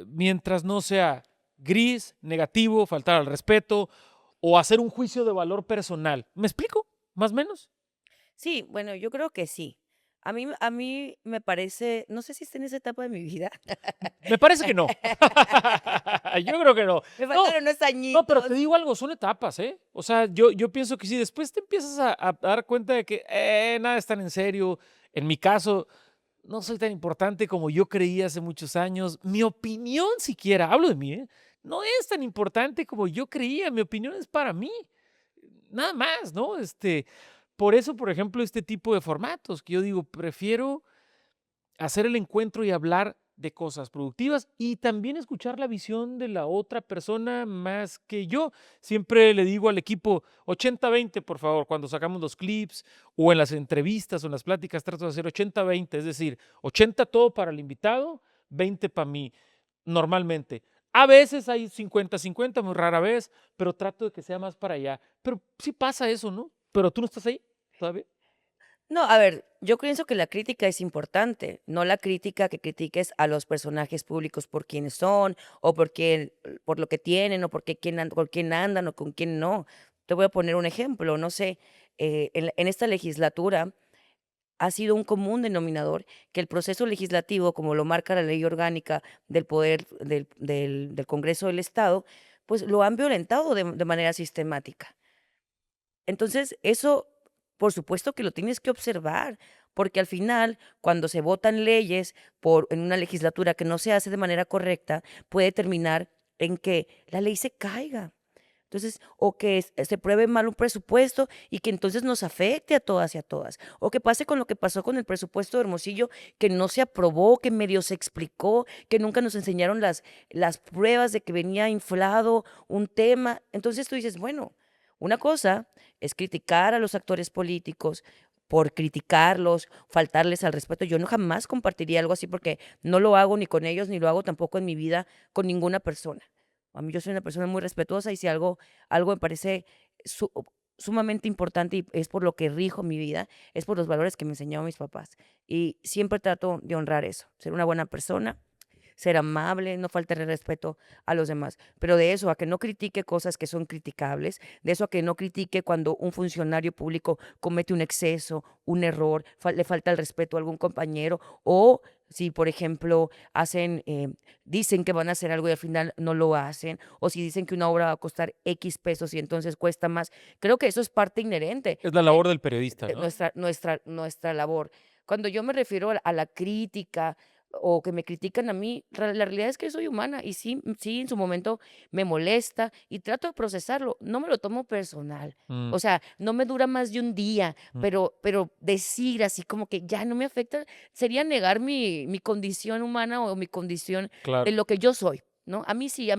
mientras no sea gris, negativo, faltar al respeto o hacer un juicio de valor personal. ¿Me explico? ¿Más o menos? Sí, bueno, yo creo que sí. A mí me parece, no sé si está en esa etapa de mi vida. Me parece que no. Yo creo que no. Me No, faltan unos no, pero te añitos. digo algo, son etapas, ¿eh? O sea, yo pienso que si después te empiezas a dar cuenta de que nada es tan en serio, en mi caso, no soy tan importante como yo creía hace muchos años. Mi opinión siquiera, hablo de mí, ¿eh? No es tan importante como yo creía. Mi opinión es para mí. Nada más, ¿no? Por eso, por ejemplo, este tipo de formatos que yo digo, prefiero hacer el encuentro y hablar de cosas productivas y también escuchar la visión de la otra persona más que yo. Siempre le digo al equipo 80-20, por favor, cuando sacamos los clips o en las entrevistas o en las pláticas, trato de hacer 80-20, es decir, 80 todo para el invitado, 20 para mí, normalmente. A veces hay 50-50, muy rara vez, pero trato de que sea más para allá. Pero sí pasa eso, ¿no? Pero tú no estás ahí todavía. No, a ver, yo pienso que la crítica es importante, no la crítica que critiques a los personajes públicos por quienes son, o por lo que tienen, o por quién andan, o con quién no. Te voy a poner un ejemplo, no sé, en esta legislatura ha sido un común denominador que el proceso legislativo, como lo marca la ley orgánica del poder del Congreso del Estado, pues lo han violentado de manera sistemática. Entonces, eso, por supuesto que lo tienes que observar, porque al final, cuando se votan leyes en una legislatura que no se hace de manera correcta, puede terminar en que la ley se caiga. Entonces, o que se pruebe mal un presupuesto y que entonces nos afecte a todas y a todas. O que pase con lo que pasó con el presupuesto de Hermosillo, que no se aprobó, que medio se explicó, que nunca nos enseñaron las pruebas de que venía inflado un tema. Entonces tú dices, bueno, una cosa es criticar a los actores políticos por criticarlos, faltarles al respeto. Yo no jamás compartiría algo así porque no lo hago ni con ellos, ni lo hago tampoco en mi vida con ninguna persona. A mí yo soy una persona muy respetuosa y si algo me parece sumamente importante y es por lo que rijo mi vida, es por los valores que me enseñaron mis papás. Y siempre trato de honrar eso, ser una buena persona, ser amable, no faltarle respeto a los demás. Pero de eso a que no critique cosas que son criticables, de eso a que no critique cuando un funcionario público comete un exceso, un error, le falta el respeto a algún compañero, o si, por ejemplo, dicen que van a hacer algo y al final no lo hacen, o si dicen que una obra va a costar X pesos y entonces cuesta más. Creo que eso es parte inherente Es la de labor del periodista, de ¿no? nuestra labor. Cuando yo me refiero a la crítica o que me critican a mí, la realidad es que soy humana y sí, sí, en su momento me molesta y trato de procesarlo. No me lo tomo personal. Mm, O sea, no me dura más de un día, mm, pero decir así como que ya no me afecta sería negar mi condición humana o mi condición de claro. lo que yo soy, ¿no? A mí sí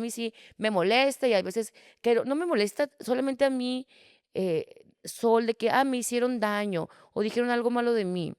me molesta y a veces, pero no me molesta solamente a mí, de que, me hicieron daño o dijeron algo malo de mí.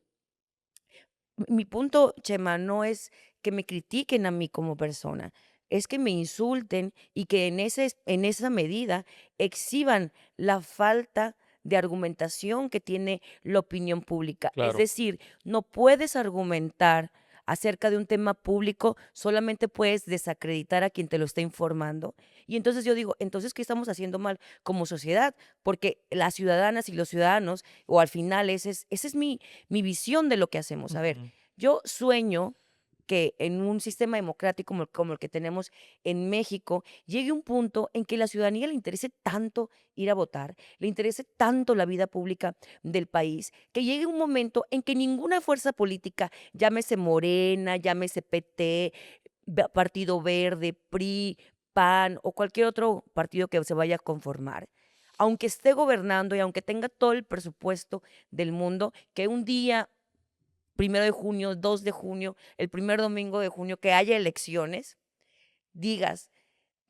Mi punto, Chema, no es que me critiquen a mí como persona, es que me insulten y que en esa medida exhiban la falta de argumentación que tiene la opinión pública. Es Claro. decir, no puedes argumentar acerca de un tema público, solamente puedes desacreditar a quien te lo está informando. Y entonces yo digo, entonces, ¿qué estamos haciendo mal como sociedad? Porque las ciudadanas y los ciudadanos, o al final esa es mi visión de lo que hacemos. A ver, Ujú. yo sueño que en un sistema democrático como el que tenemos en México, llegue un punto en que la ciudadanía le interese tanto ir a votar, le interese tanto la vida pública del país, que llegue un momento en que ninguna fuerza política, llámese Morena, llámese PT, Partido Verde, PRI, PAN o cualquier otro partido que se vaya a conformar, aunque esté gobernando y aunque tenga todo el presupuesto del mundo, que un día 1 de junio, 2 de junio, el primer domingo de junio, que haya elecciones, digas,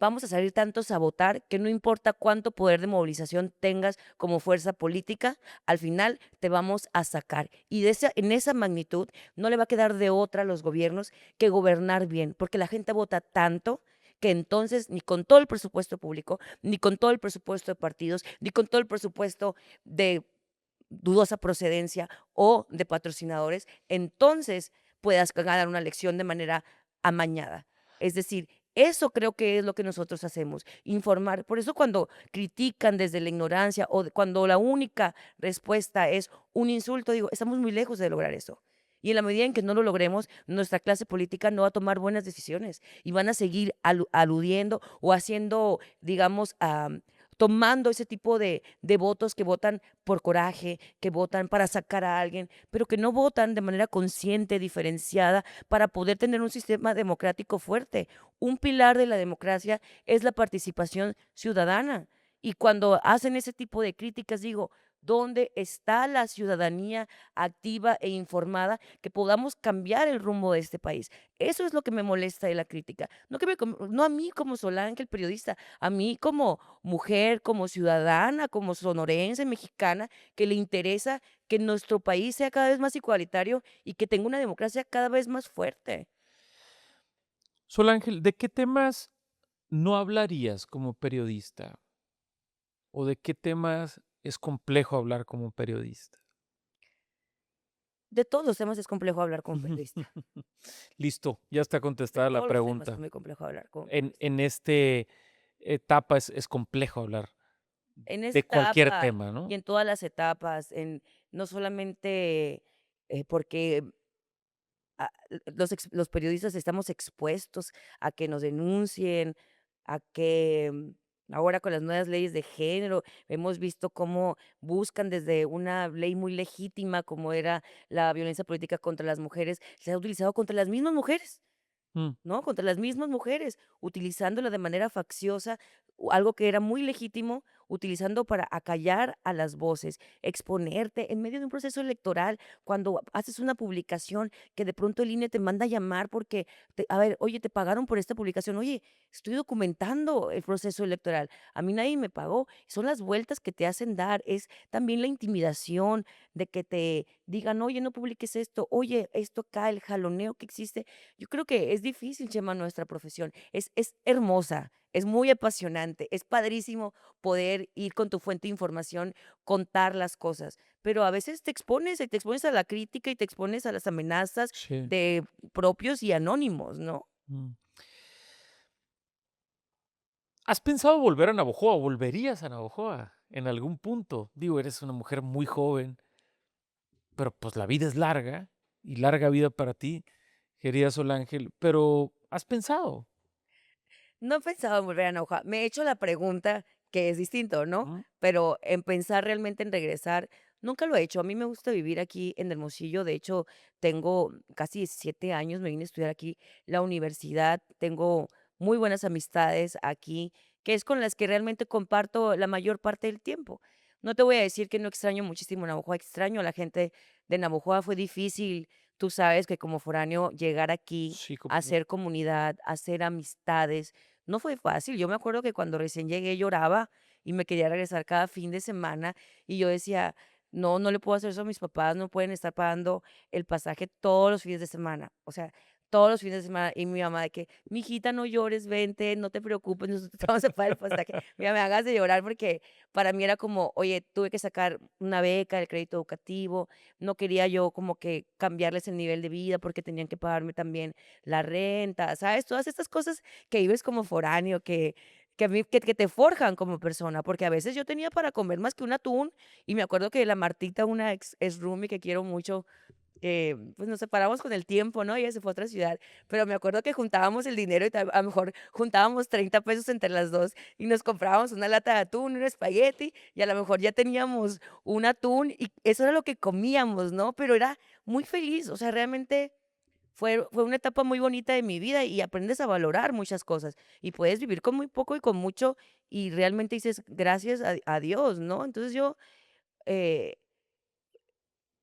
vamos a salir tantos a votar que no importa cuánto poder de movilización tengas como fuerza política, al final te vamos a sacar. Y en esa magnitud no le va a quedar de otra a los gobiernos que gobernar bien, porque la gente vota tanto que entonces ni con todo el presupuesto público, ni con todo el presupuesto de partidos, ni con todo el presupuesto de dudosa procedencia o de patrocinadores, entonces puedas ganar una elección de manera amañada. Es decir, eso creo que es lo que nosotros hacemos, informar. Por eso cuando critican desde la ignorancia cuando la única respuesta es un insulto, digo, estamos muy lejos de lograr eso. Y en la medida en que no lo logremos, nuestra clase política no va a tomar buenas decisiones y van a seguir aludiendo o haciendo, digamos, tomando ese tipo de votos que votan por coraje, que votan para sacar a alguien, pero que no votan de manera consciente, diferenciada, para poder tener un sistema democrático fuerte. Un pilar de la democracia es la participación ciudadana. Y cuando hacen ese tipo de críticas, digo, ¿dónde está la ciudadanía activa e informada que podamos cambiar el rumbo de este país? Eso es lo que me molesta de la crítica. No a mí como Solange, el periodista, a mí como mujer, como ciudadana, como sonorense, mexicana, que le interesa que nuestro país sea cada vez más igualitario y que tenga una democracia cada vez más fuerte. Sol Ángel, ¿de qué temas no hablarías como periodista? ¿O de qué temas es complejo hablar como periodista? De todos los temas es complejo hablar como periodista. Listo, ya está De contestada la todos los temas es pregunta. muy complejo hablar como En periodista. este etapa es complejo hablar En esta de cualquier etapa tema, y ¿no? en todas las etapas, no solamente porque los periodistas estamos expuestos a que nos denuncien, a que ahora con las nuevas leyes de género hemos visto cómo buscan desde una ley muy legítima como era la violencia política contra las mujeres, se ha utilizado contra las mismas mujeres. Mm. ¿No? Contra las mismas mujeres, utilizándola de manera facciosa, algo que era muy legítimo, utilizando para acallar a las voces, exponerte en medio de un proceso electoral, cuando haces una publicación que de pronto el INE te manda a llamar porque, a ver, oye, te pagaron por esta publicación, oye, estoy documentando el proceso electoral, a mí nadie me pagó, son las vueltas que te hacen dar, es también la intimidación de que te digan, oye, no publiques esto, oye, esto acá, el jaloneo que existe yo creo que es difícil, Chema, nuestra profesión. Es hermosa, es muy apasionante, es padrísimo poder ir con tu fuente de información, contar las cosas, pero a veces te expones a la crítica y te expones a las amenazas Sí. de propios y anónimos, ¿no? Mm. ¿Has pensado volver a Navojoa? ¿Volverías a Navojoa en algún punto? Digo, eres una mujer muy joven, pero pues la vida es larga y larga vida para ti, querida Sol Ángel, pero ¿has pensado? No he pensado en volver a Nauja. Me he hecho la pregunta, que es distinto, ¿no? Mm, Pero en pensar realmente en regresar, nunca lo he hecho. A mí me gusta vivir aquí en Hermosillo. De hecho, tengo casi 17 años, me vine a estudiar aquí la universidad. Tengo muy buenas amistades aquí, que es con las que realmente comparto la mayor parte del tiempo. No te voy a decir que no extraño muchísimo Navajoa, extraño a la gente de Navajoa. Fue difícil, tú sabes que como foráneo llegar aquí, sí, hacer comunidad, hacer amistades, no fue fácil. Yo me acuerdo que cuando recién llegué lloraba y me quería regresar cada fin de semana y yo decía, no, no le puedo hacer eso a mis papás, no pueden estar pagando el pasaje todos los fines de semana. O sea, todos los fines de semana. Y mi mamá de que, mijita, no llores, vente, no te preocupes, nosotros te vamos a pagar el pasaje. Mira, me hagas de llorar porque para mí era como, oye, tuve que sacar una beca, el crédito educativo, no quería yo como que cambiarles el nivel de vida porque tenían que pagarme también la renta, ¿sabes? Todas estas cosas que vives como foráneo, que a mí que te forjan como persona, porque a veces yo tenía para comer más que un atún, y me acuerdo que la Martita, una ex roomie que quiero mucho, pues, nos separamos con el tiempo, ¿no? Ella se fue a otra ciudad, pero me acuerdo que juntábamos el dinero y a lo mejor juntábamos 30 pesos entre las 2 y nos comprábamos una lata de atún, un espagueti, y a lo mejor ya teníamos un atún, y eso era lo que comíamos, ¿no? Pero era muy feliz, o sea, realmente fue una etapa muy bonita de mi vida y aprendes a valorar muchas cosas y puedes vivir con muy poco y con mucho y realmente dices gracias a Dios, ¿no? Entonces eh,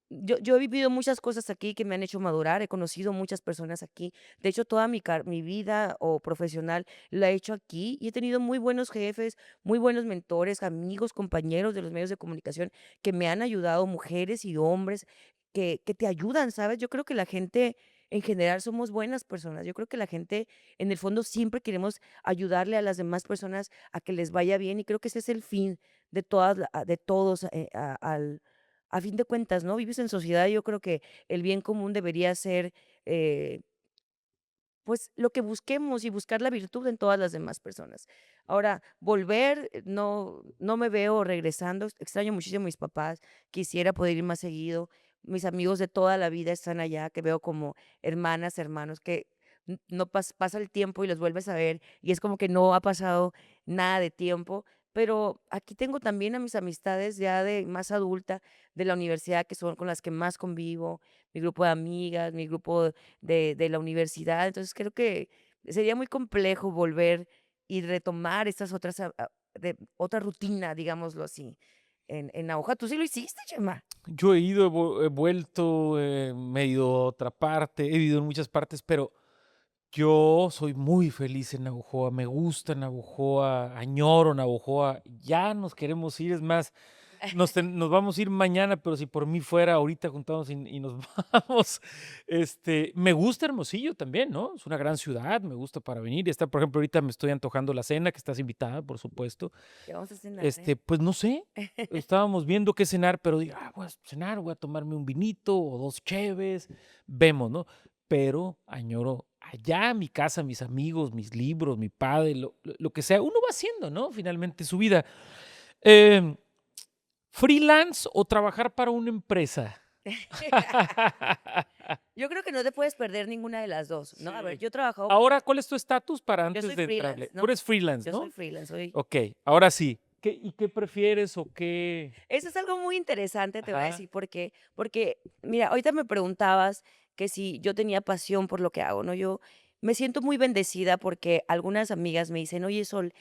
yo he vivido muchas cosas aquí que me han hecho madurar, he conocido muchas personas aquí. De hecho, toda mi vida o profesional la he hecho aquí y he tenido muy buenos jefes, muy buenos mentores, amigos, compañeros de los medios de comunicación que me han ayudado, mujeres y hombres que te ayudan, ¿sabes? Yo creo que la gente en general somos buenas personas. Yo creo que la gente, en el fondo, siempre queremos ayudarle a las demás personas a que les vaya bien y creo que ese es el fin de todas, de todos, a fin de cuentas, ¿no? Vives en sociedad, yo creo que el bien común debería ser, eh, pues, lo que busquemos y buscar la virtud en todas las demás personas. Ahora, volver, no me veo regresando, extraño muchísimo a mis papás, quisiera poder ir más seguido. Mis amigos de toda la vida están allá, que veo como hermanas, hermanos, que no pasa el tiempo y los vuelves a ver, y es como que no ha pasado nada de tiempo. Pero aquí tengo también a mis amistades ya de más adulta, de la universidad, que son con las que más convivo, mi grupo de amigas, mi grupo de la universidad. Entonces, creo que sería muy complejo volver y retomar estas otras, de otra rutina, digámoslo así, en la hoja. ¿Tú sí lo hiciste, Chema? yo he ido, he vuelto, me he ido a otra parte, he vivido en muchas partes, pero yo soy muy feliz en Navojoa, me gusta Navojoa, añoro Navojoa, ya nos queremos ir, es más, nos vamos a ir mañana, pero si por mí fuera, ahorita juntamos y nos vamos. Me gusta Hermosillo también, ¿no? Es una gran ciudad, me gusta para venir. Y está, por ejemplo, ahorita me estoy antojando la cena, que estás invitada, por supuesto. ¿Qué vamos a cenar, eh? Pues no sé, estábamos viendo qué cenar, pero digo, voy a cenar, voy a tomarme un vinito o dos cheves, vemos, ¿no? Pero añoro allá mi casa, mis amigos, mis libros, mi padre, lo que sea, uno va haciendo, ¿no? Finalmente su vida. Em, ¿Freelance o trabajar para una empresa? Yo creo que no te puedes perder ninguna de las 2, ¿no? A ver, Sí. yo he trabajado Ahora, ¿cuál es tu estatus para yo antes soy de freelance, entrarle? Tú ¿no? eres freelance, Yo soy ¿no? freelance, soy Okey, ahora sí. ¿Y qué prefieres o qué? eso es algo muy interesante, te voy a Ajá, decir por qué. Porque, mira, ahorita me preguntabas que si yo tenía pasión por lo que hago, ¿no? Yo me siento muy bendecida porque algunas amigas me dicen, oye, Sol,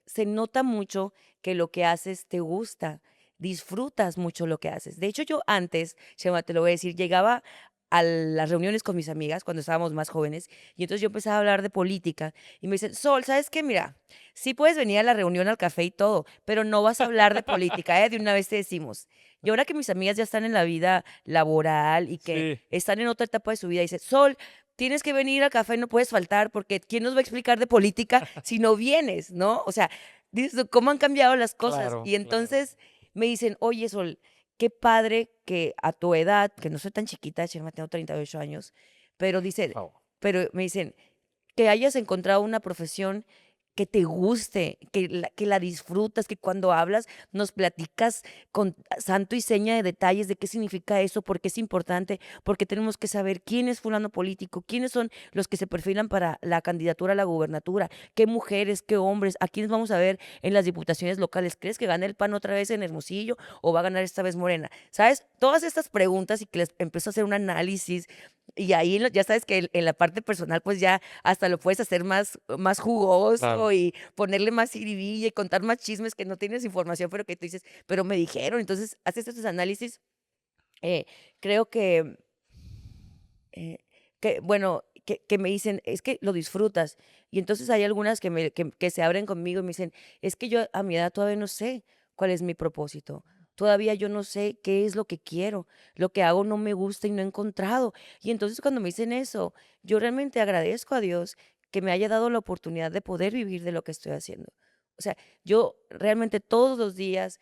se nota mucho que lo que haces te gusta, disfrutas mucho lo que haces. De hecho, yo antes, Chema, te lo voy a decir, llegaba a las reuniones con mis amigas cuando estábamos más jóvenes y entonces yo empezaba a hablar de política y me dicen, Sol, ¿sabes qué? Mira, sí puedes venir a la reunión al café y todo, pero no vas a hablar de política, ¿eh? De una vez te decimos. Y ahora que mis amigas ya están en la vida laboral y que sí. están en otra etapa de su vida, dice, Sol, tienes que venir al café, no puedes faltar, porque ¿quién nos va a explicar de política si no vienes, no? O sea, dices tú, ¿cómo han cambiado las cosas? Claro, Y claro. entonces me dicen, oye, Sol, qué padre que a tu edad, que no soy tan chiquita, Chema, tengo 38 años, pero Por dice, favor. pero me dicen, que hayas encontrado una profesión que te guste, que la disfrutas, que cuando hablas nos platicas con santo y seña de detalles de qué significa eso, por qué es importante, porque tenemos que saber quién es fulano político, quiénes son los que se perfilan para la candidatura a la gubernatura, qué mujeres, qué hombres, a quiénes vamos a ver en las diputaciones locales. ¿Crees que gane el PAN otra vez en Hermosillo o va a ganar esta vez Morena? ¿Sabes? Todas estas preguntas y que les empiezo a hacer un análisis y ahí ya sabes que en la parte personal pues ya hasta lo puedes hacer más Claro. jugoso y ponerle más jiribilla y contar más chismes que no tienes información, pero que tú dices, pero me dijeron. Entonces, haces estos análisis, eh, creo eh, bueno, que me dicen, es que lo disfrutas. Y entonces hay algunas que se abren conmigo y me dicen, es que yo a mi edad todavía no sé cuál es mi propósito. Todavía yo no sé qué es lo que quiero. Lo que hago no me gusta y no he encontrado. Y entonces cuando me dicen eso, yo realmente agradezco a Dios que me haya dado la oportunidad de poder vivir de lo que estoy haciendo. O sea, yo realmente todos los días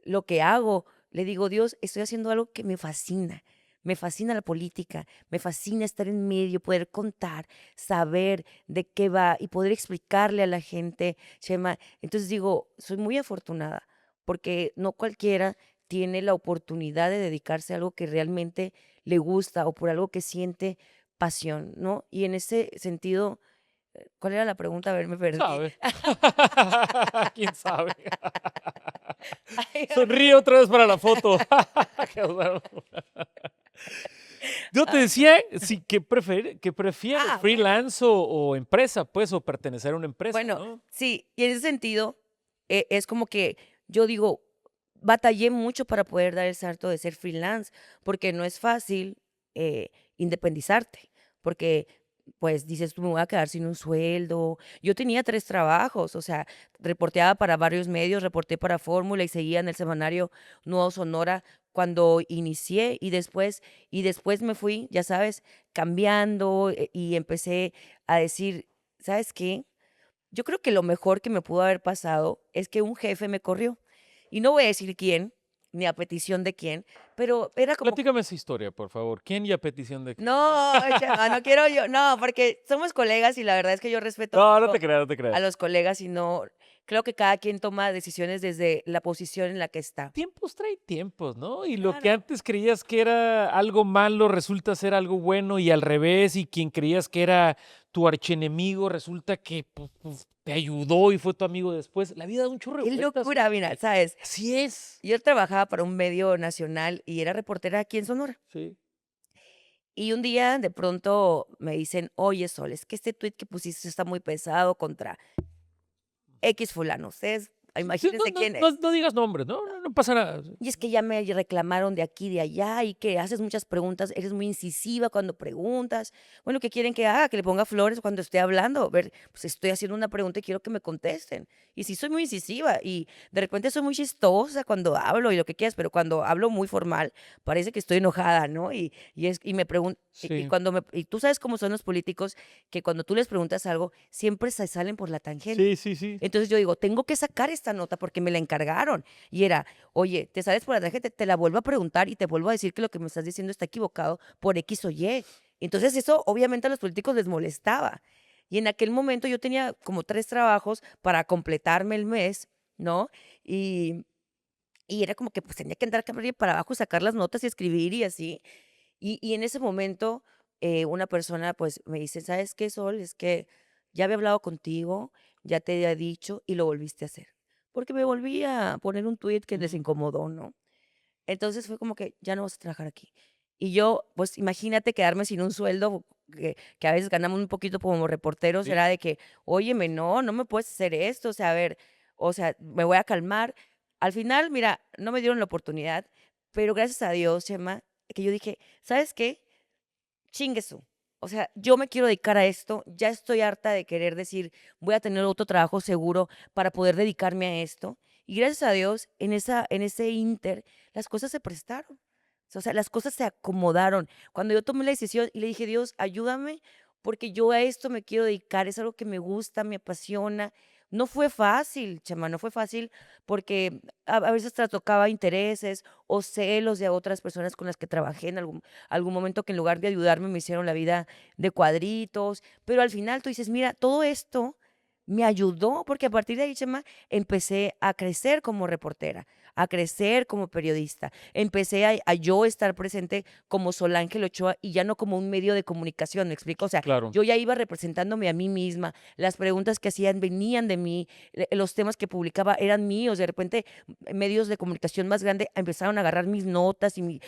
lo que hago, le digo, Dios, estoy haciendo algo que me fascina. Me fascina la política, me fascina estar en medio, poder contar, saber de qué va y poder explicarle a la gente, Chema. Entonces digo, soy muy afortunada porque no cualquiera tiene la oportunidad de dedicarse a algo que realmente le gusta o por algo que siente pasión, ¿no? Y en ese sentido, ¿cuál era la pregunta? A ver, me perdí. ¿Sabe? ¿Quién sabe? Ay, Sonríe otra vez para la foto. Qué bueno. Yo te ay, decía si que prefieres, bueno. freelance o empresa, pues, o pertenecer a una empresa, Bueno, ¿no? sí, y en ese sentido, es como que yo digo, batallé mucho para poder dar el salto de ser freelance, porque no es fácil, independizarte, porque, pues, dices tú: "Me voy a quedar sin un sueldo". Yo tenía 3 trabajos, o sea, reporteaba para varios medios, reporté para Fórmula y seguía en el semanario Nuevo Sonora cuando inicié, y después me fui, ya sabes, cambiando, y empecé a decir: "¿Sabes qué? Yo creo que lo mejor que me pudo haber pasado es que un jefe me corrió. Y no voy a decir quién, ni a petición de quién, pero era como Platícame esa historia, por favor. ¿Quién y a petición de qué? no, Chema, no quiero yo, no, porque somos colegas y la verdad es que yo respeto No, no te mucho creas, no te creas. a los colegas y no, creo que cada quien toma decisiones desde la posición en la que está. Tiempos trae tiempos, ¿no? Y lo que Claro. antes creías que era algo malo resulta ser algo bueno y al revés, y quien creías que era tu archienemigo resulta que pues, te ayudó y fue tu amigo después. La vida da un chorro de Qué vueltas, locura, mira, fíjate. ¿sabes? Así es. Yo trabajaba para un medio nacional y era reportera aquí en Sonora. Sí. Y un día de pronto me dicen, oye, Sol, es que este tuit que pusiste está muy pesado contra X fulano. Ustedes, Sí, sí, no, imagínense no, quién no, es. no digas nombres, no, no, no pasa nada. Y es que ya me reclamaron de aquí y de allá y que haces muchas preguntas, eres muy incisiva cuando preguntas. Bueno, ¿qué quieren que haga? Que le ponga flores cuando esté hablando. Ver, pues estoy haciendo una pregunta y quiero que me contesten. Y sí soy muy incisiva y de repente soy muy chistosa cuando hablo y lo que quieras, pero cuando hablo muy formal parece que estoy enojada, ¿no? Y me preguntan, y Sí, cuando y tú sabes cómo son los políticos, que cuando tú les preguntas algo, siempre se salen por la tangente. sí, sí, sí. Entonces yo digo, tengo que sacar esta nota porque me la encargaron. Y era, oye, te sales por la tarjeta, te la vuelvo a preguntar y te vuelvo a decir que lo que me estás diciendo está equivocado por X o Y. Entonces eso obviamente a los políticos les molestaba. Y en aquel momento yo tenía como 3 trabajos para completarme el mes, ¿no? Y y era como que, pues, tenía que andar para arriba y para abajo, sacar las notas y escribir y así. Y en ese momento, una persona, pues, me dice: "¿Sabes qué, Sol? Es que ya había hablado contigo, ya te había dicho y lo volviste a hacer". Porque me volví a poner un tuit que les Ujú. incomodó, ¿no? Entonces fue como que: "Ya no vas a trabajar aquí". Y yo, pues, imagínate quedarme sin un sueldo que a veces ganamos un poquito como reporteros, Sí. era de que: "Óyeme, no, no me puedes hacer esto". O sea, a ver, o sea, me voy a calmar. Al final, mira, no me dieron la oportunidad, pero gracias a Dios, Chema, que yo dije: "¿Sabes qué? Chingue su". O sea, yo me quiero dedicar a esto, ya estoy harta de querer decir, voy a tener otro trabajo seguro para poder dedicarme a esto. Y gracias a Dios, en ese inter, las cosas se prestaron. O sea, las cosas se acomodaron. Cuando yo tomé la decisión y le dije, Dios, ayúdame, porque yo a esto me quiero dedicar, es algo que me gusta, me apasiona. No fue fácil, chama, no fue fácil porque a veces trastocaba intereses o celos de otras personas con las que trabajé en algún momento que en lugar de ayudarme me hicieron la vida de cuadritos, pero al final tú dices, mira, todo esto me ayudó porque a partir de ahí, Chema, empecé a crecer como reportera, a crecer como periodista. Empecé a yo estar presente como Solángel Ochoa y ya no como un medio de comunicación, ¿me explico? O sea, Claro, yo ya iba representándome a mí misma, las preguntas que hacían venían de mí, los temas que publicaba eran míos, de repente medios de comunicación más grandes empezaron a agarrar mis notas y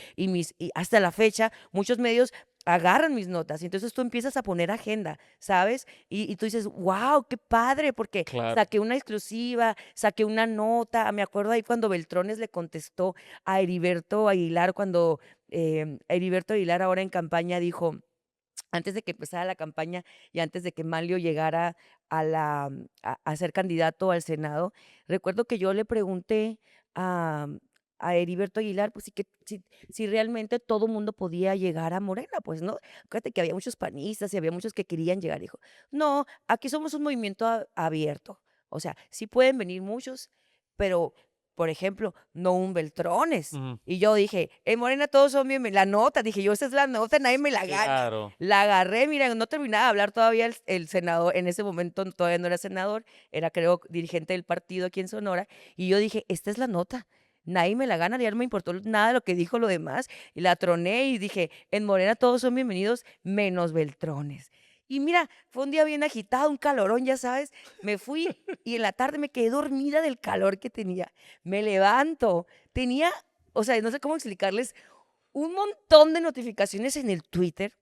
hasta la fecha muchos medios agarran mis notas y entonces tú empiezas a poner agenda, ¿sabes? Y tú dices, wow, qué padre, porque claro. saqué una exclusiva, saqué una nota. Me acuerdo ahí cuando Beltrones le contestó a Heriberto Aguilar, cuando Heriberto Aguilar ahora en campaña dijo, antes de que empezara la campaña y antes de que Manlio llegara a ser candidato al Senado, recuerdo que yo le pregunté a, a Heriberto Aguilar, pues, si realmente todo mundo podía llegar a Morena, pues, ¿no? Acuérdate que había muchos panistas y había muchos que querían llegar. Dijo, no, aquí somos un movimiento abierto. O sea, sí pueden venir muchos, pero, por ejemplo, no un Beltrones. Ujú. Y yo dije, en Morena todos son bienvenidos. La nota, dije yo, esa es la nota, nadie me la gana. Claro. La agarré, mira, no terminaba de hablar todavía el senador, en ese momento todavía no era senador, era creo dirigente del partido aquí en Sonora, y yo dije, esta es la nota, nadie me la gana, ya no me importó nada de lo que dijo lo demás, y la troné y dije, en Morena todos son bienvenidos, menos Beltrones. Y mira, fue un día bien agitado, un calorón, ya sabes, me fui y en la tarde me quedé dormida del calor que tenía. Me levanto, tenía, o sea, no sé cómo explicarles, un montón de notificaciones en el Twitter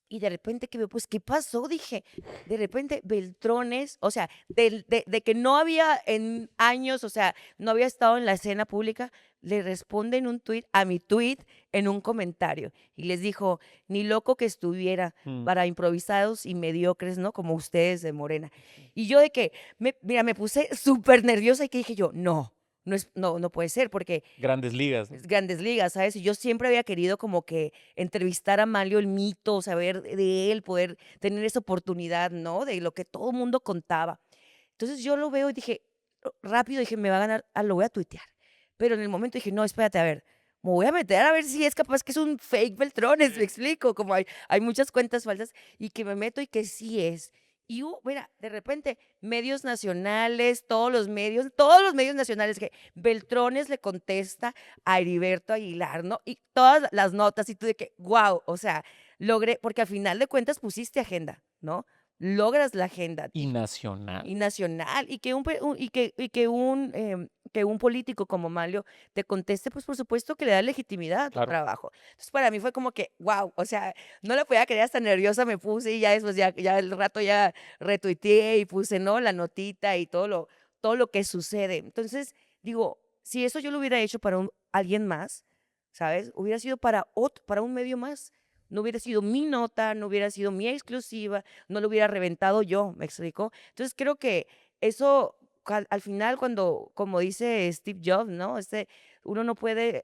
y de repente que veo, pues, ¿qué pasó? Dije, de repente Beltrones, o sea, de que no había en años, o sea, no había estado en la escena pública, le responde en un tweet a mi tweet en un comentario y les dijo, ni loco que estuviera Mm. para improvisados y mediocres, ¿no? Como ustedes de Morena. Y yo de que, mira, me puse súper nerviosa y que dije yo, no, no puede ser porque Grandes ligas, ¿no? es Grandes Ligas, ¿sabes? Y yo siempre había querido como que entrevistar a Manlio, el mito, saber de él, poder tener esa oportunidad, ¿no? De lo que todo el mundo contaba. Entonces yo lo veo y dije, rápido dije, me va a ganar, lo voy a tuitear. Pero en el momento dije, no, espérate, a ver, me voy a meter a ver si es capaz que es un fake Beltrones, me explico, como hay muchas cuentas falsas y que me meto y que sí es. Y mira, de repente, medios nacionales, todos los medios nacionales que Beltrones le contesta a Heriberto Aguilar, ¿no? Y todas las notas y tú de que, wow, o sea, logré, porque al final de cuentas pusiste agenda, ¿no? Logras la agenda. Y nacional. Y nacional, y que que un político como Manlio te conteste, pues, por supuesto que le da legitimidad a tu Claro. trabajo. Entonces, para mí fue como que, guau, o sea, no la podía creer, hasta nerviosa me puse, y ya después, ya el rato ya retuiteé y puse, ¿no?, la notita y todo lo que sucede. Entonces, digo, si eso yo lo hubiera hecho para alguien más, ¿sabes? Hubiera sido para un medio más. No hubiera sido mi nota, no hubiera sido mi exclusiva, no lo hubiera reventado yo, ¿me explico? Entonces creo que eso al final cuando, como dice Steve Jobs, ¿no? Uno no puede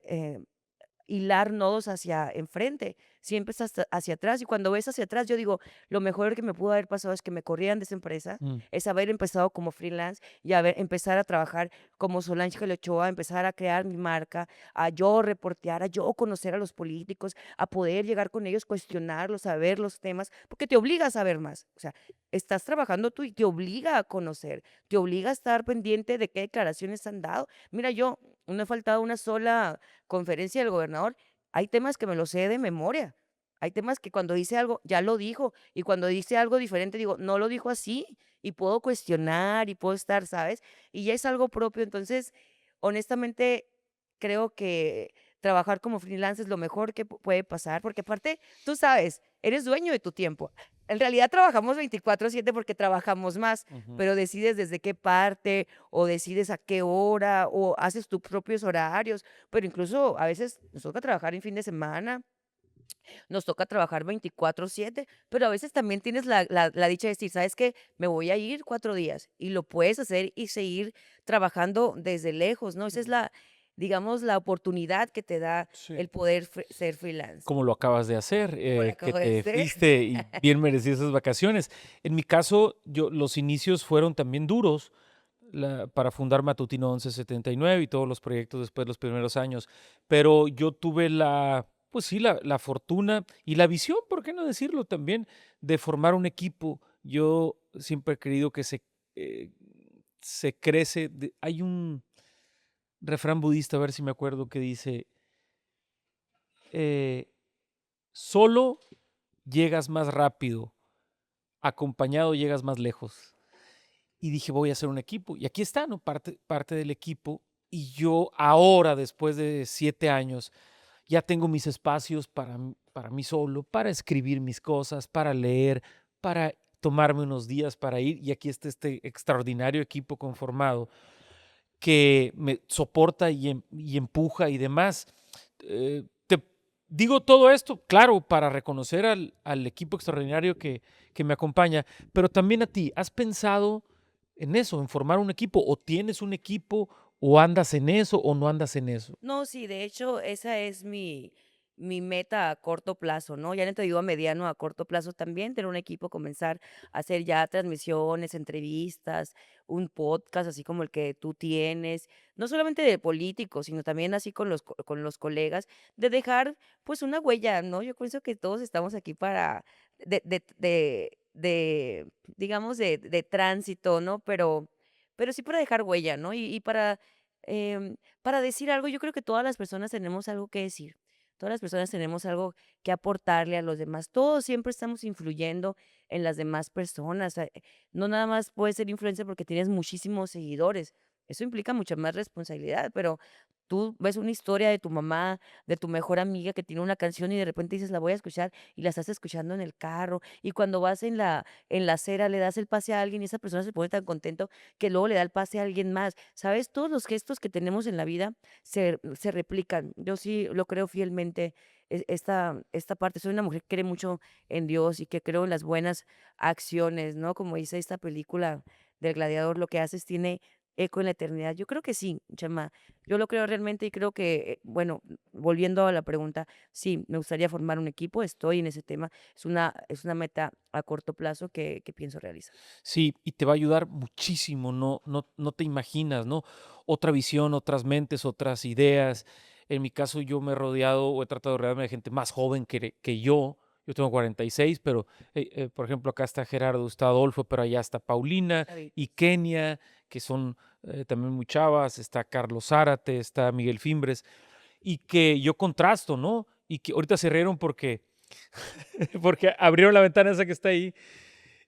hilar nodos hacia enfrente, siempre es hacia atrás. Y cuando ves hacia atrás, yo digo, lo mejor que me pudo haber pasado es que me corrieran de esa empresa, Mm. es haber empezado como freelance y empezar a trabajar como Solange Ochoa, empezar a crear mi marca, a yo reportear, a yo conocer a los políticos, a poder llegar con ellos, cuestionarlos, a ver los temas, porque te obliga a saber más. O sea, estás trabajando tú y te obliga a conocer, te obliga a estar pendiente de qué declaraciones han dado. Mira, yo no he faltado una sola conferencia del gobernador, hay temas que me los sé de memoria. Hay temas que cuando dice algo, ya lo dijo, y cuando dice algo diferente, digo, no lo dijo así, y puedo cuestionar y puedo estar, ¿sabes? Y ya es algo propio. Entonces, honestamente, creo que trabajar como freelance es lo mejor que puede pasar, porque aparte, tú sabes, eres dueño de tu tiempo. En realidad trabajamos 24/7 porque trabajamos más, Ujú. pero decides desde qué parte o decides a qué hora o haces tus propios horarios, pero incluso a veces nos toca trabajar en fin de semana, nos toca trabajar 24/7, pero a veces también tienes la dicha de decir, ¿sabes qué? Me voy a ir 4 días y lo puedes hacer y seguir trabajando desde lejos, ¿no? Esa es Ujú. digamos, la oportunidad que te da Sí. el poder ser freelance. Como lo acabas de hacer, Como lo que acabo de te hacer. fuiste y bien merecidas esas vacaciones. En mi caso, los inicios fueron también duros para fundar Matutino 1179 y todos los proyectos después de los primeros años, pero yo tuve pues sí, la fortuna y la visión, ¿por qué no decirlo también?, de formar un equipo. Yo siempre he creído que eh, se crece, hay un refrán budista, a ver si me acuerdo, que dice, eh, solo llegas más rápido, acompañado llegas más lejos. Y dije, voy a hacer un equipo. Y aquí está, ¿no? Parte del equipo. Y yo ahora, después de 7 años, ya tengo mis espacios para mí solo, para escribir mis cosas, para leer, para tomarme unos días para ir. Y aquí está este extraordinario equipo conformado que me soporta y empuja y demás. Te digo todo esto, claro, para reconocer al equipo extraordinario que me acompaña, pero también a ti. ¿Has pensado en eso, en formar un equipo? ¿O tienes un equipo? ¿O andas en eso? ¿O no andas en eso? No, sí, de hecho, esa es mi meta a corto plazo, ¿no? Ya no te digo a mediano, a corto plazo también, tener un equipo, comenzar a hacer ya transmisiones, entrevistas, un podcast así como el que tú tienes, no solamente de políticos, sino también así con con los colegas, de dejar pues una huella, ¿no? Yo pienso que todos estamos aquí para, digamos, de tránsito, ¿no? Pero sí para dejar huella, ¿no? Y para decir algo, yo creo que todas las personas tenemos algo que decir. Todas las personas tenemos algo que aportarle a los demás. Todos siempre estamos influyendo en las demás personas. No nada más puedes ser influencer porque tienes muchísimos seguidores. Eso implica mucha más responsabilidad, pero tú ves una historia de tu mamá, de tu mejor amiga que tiene una canción y de repente dices, la voy a escuchar y la estás escuchando en el carro. Y cuando vas en la acera, le das el pase a alguien y esa persona se pone tan contento que luego le da el pase a alguien más, ¿sabes? Todos los gestos que tenemos en la vida se replican. Yo sí lo creo fielmente, esta parte. Soy una mujer que cree mucho en Dios y que creo en las buenas acciones, ¿no? Como dice esta película del Gladiador, lo que haces tiene eco en la eternidad. Yo creo que sí, Chama. Yo lo creo realmente y creo que, bueno, volviendo a la pregunta, sí, me gustaría formar un equipo, estoy en ese tema. Es una meta a corto plazo que pienso realizar. Sí, y te va a ayudar muchísimo, no te imaginas, ¿no? Otra visión, otras mentes, otras ideas. En mi caso, yo me he rodeado o he tratado de rodearme de gente más joven que yo. Yo tengo 46, pero, por ejemplo, acá está Gerardo, está Adolfo, pero allá está Paulina y Chavitos. Kenia, que son también muy chavas, está Carlos Zárate, está Miguel Fimbres, y que yo contrasto, ¿no? Y que ahorita se rieron porque abrieron la ventana esa que está ahí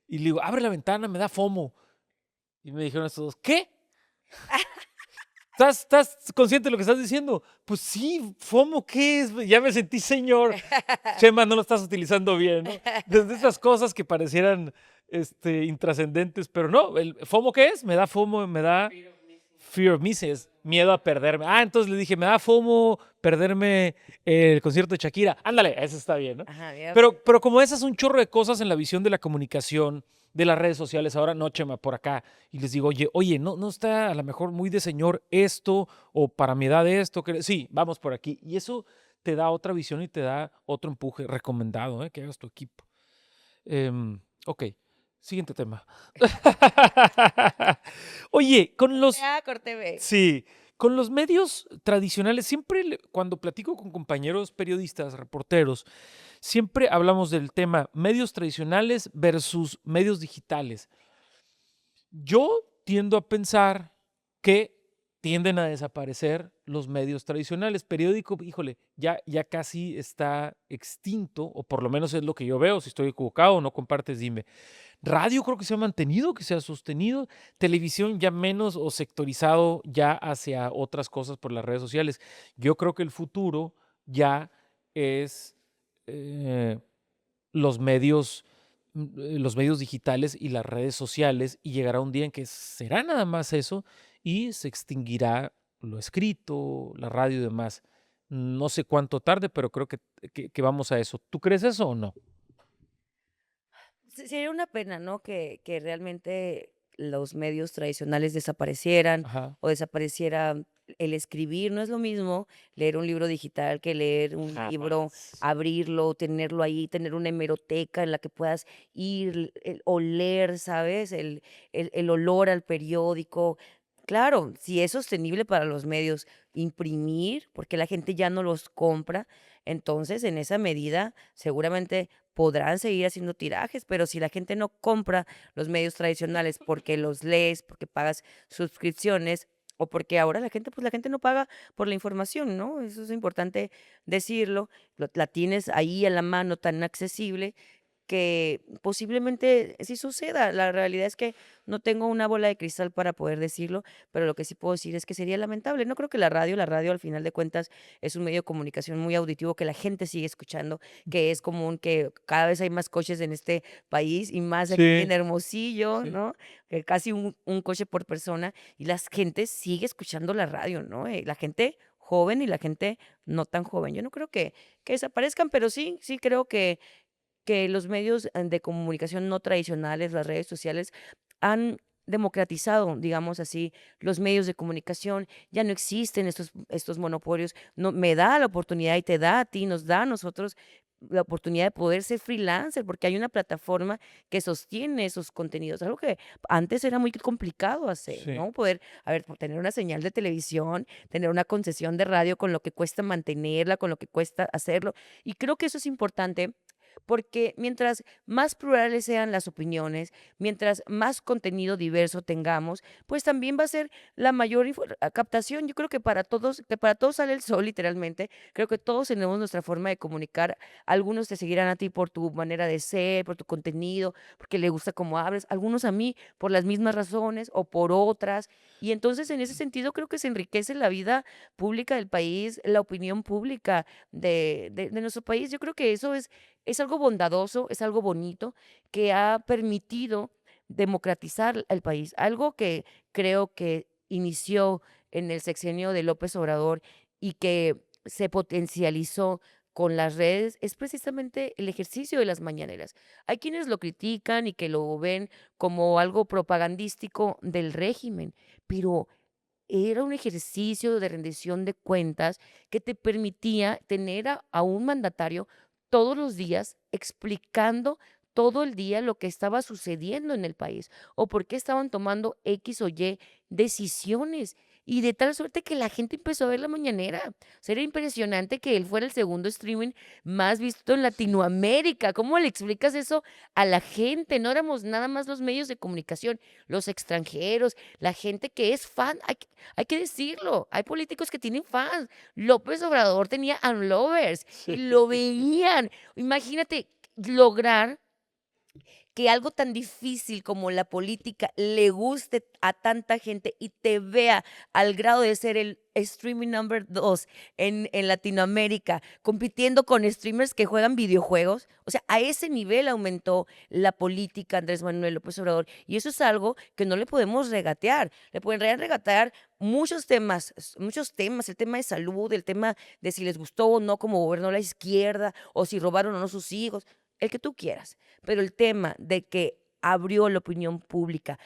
y le digo, abre la ventana, me da FOMO. Y me dijeron estos dos, ¿qué? ¿Estás consciente de lo que estás diciendo? Pues sí, FOMO, ¿qué es? Ya me sentí señor. Chema, no lo estás utilizando bien, ¿no? Desde esas cosas que parecieran intrascendentes, pero no, el FOMO, ¿qué es? Me da FOMO, me da fear of missing, es miedo a perderme. Ah, entonces le dije, me da FOMO perderme el concierto de Shakira. Ándale, eso está bien, ¿no? Ajá, ya. Pero como esas un chorro de cosas en la visión de la comunicación, de las redes sociales, ahora no, Chema, por acá. Y les digo, oye, no está a lo mejor muy de señor esto, o para mi edad esto. Sí, vamos por aquí. Y eso te da otra visión y te da otro empuje recomendado, que hagas tu equipo. Ok, siguiente tema. Oye, Corte B. sí, con los medios tradicionales, siempre cuando platico con compañeros periodistas, reporteros, siempre hablamos del tema medios tradicionales versus medios digitales. Yo tiendo a pensar que tienden a desaparecer los medios tradicionales. Periódico, híjole, ya casi está extinto, o por lo menos es lo que yo veo. Si estoy equivocado o no compartes, dime. Radio creo que se ha mantenido, que se ha sostenido. Televisión ya menos o sectorizado ya hacia otras cosas por las redes sociales. Yo creo que el futuro ya es eh, los medios, los medios digitales y las redes sociales, y llegará un día en que será nada más eso y se extinguirá lo escrito, la radio y demás. No sé cuánto tarde, pero creo que vamos a eso. ¿Tú crees eso o no? Sería una pena, ¿no? Que realmente los medios tradicionales desaparecieran Ajá. o desapareciera el escribir no es lo mismo leer un libro digital que leer un libro, Jamás. abrirlo, tenerlo ahí, tener una hemeroteca en la que puedas ir, oler, ¿sabes? El olor al periódico. Claro, si es sostenible para los medios imprimir, porque la gente ya no los compra, entonces en esa medida seguramente podrán seguir haciendo tirajes, pero si la gente no compra los medios tradicionales porque los lees, porque pagas suscripciones o porque ahora la gente, pues la gente no paga por la información, ¿no? Eso es importante decirlo, la tienes ahí a la mano tan accesible que posiblemente sí suceda. La realidad es que no tengo una bola de cristal para poder decirlo, pero lo que sí puedo decir es que sería lamentable. No creo que la radio al final de cuentas es un medio de comunicación muy auditivo que la gente sigue escuchando, que es común que cada vez hay más coches en este país y más aquí en Sí, Hermosillo, sí. ¿no? Que casi un coche por persona y la gente sigue escuchando la radio, ¿no? La gente joven y la gente no tan joven. Yo no creo que desaparezcan, pero sí, sí creo que los medios, de comunicación no tradicionales, las redes sociales, han democratizado, digamos así, los medios de comunicación. Ya no existen estos monopolios. No, me da la oportunidad y te da a ti, nos da a nosotros la oportunidad de poder ser freelancer, porque hay una plataforma que sostiene esos contenidos, algo que antes era muy complicado hacer, Sí. ¿no? Poder, a ver, tener una señal de televisión, tener una concesión de radio con lo que cuesta mantenerla, con lo que cuesta hacerlo. Y creo que eso es importante porque mientras más plurales sean las opiniones, mientras más contenido diverso tengamos, pues también va a ser la mayor captación. Yo creo que para todos sale el sol, literalmente. Creo que todos tenemos nuestra forma de comunicar. Algunos te seguirán a ti por tu manera de ser, por tu contenido, porque le gusta cómo hablas. Algunos a mí por las mismas razones o por otras. Y entonces, en ese sentido, creo que se enriquece la vida pública del país, la opinión pública de nuestro país. Yo creo que eso es algo bondadoso, es algo bonito que ha permitido democratizar el país, algo que creo que inició en el sexenio de López Obrador y que se potencializó con las redes, es precisamente el ejercicio de las mañaneras. Hay quienes lo critican y que lo ven como algo propagandístico del régimen, pero era un ejercicio de rendición de cuentas que te permitía tener a un mandatario todos los días explicando todo el día lo que estaba sucediendo en el país o por qué estaban tomando X o Y decisiones. Y de tal suerte que la gente empezó a ver la mañanera. O sea, era impresionante que él fuera el segundo streaming más visto en Latinoamérica. ¿Cómo le explicas eso a la gente? No éramos nada más los medios de comunicación, los extranjeros, la gente que es fan. Hay que decirlo, hay políticos que tienen fans. López Obrador tenía unlovers y Sí. lo veían. Imagínate lograr que algo tan difícil como la política le guste a tanta gente y te vea al grado de ser el streaming number 2 en Latinoamérica, compitiendo con streamers que juegan videojuegos. O sea, a ese nivel aumentó la política Andrés Manuel López Obrador. Y eso es algo que no le podemos regatear. Le pueden regatear muchos temas, el tema de salud, el tema de si les gustó o no cómo gobernó la izquierda, o si robaron o no sus hijos, el que tú quieras. Pero el tema de que abrió la opinión pública,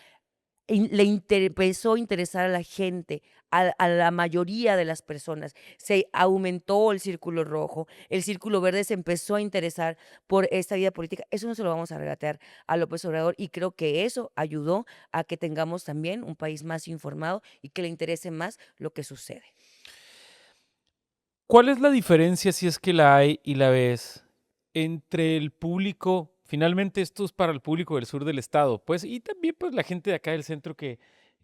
empezó a interesar a la gente, a la mayoría de las personas, se aumentó el círculo rojo, el círculo verde se empezó a interesar por esta vida política, eso no se lo vamos a regatear a López Obrador y creo que eso ayudó a que tengamos también un país más informado y que le interese más lo que sucede. ¿Cuál es la diferencia, si es que la hay y la ves, entre el público? Finalmente, esto es para el público del sur del estado, pues, y también, pues, la gente de acá del centro que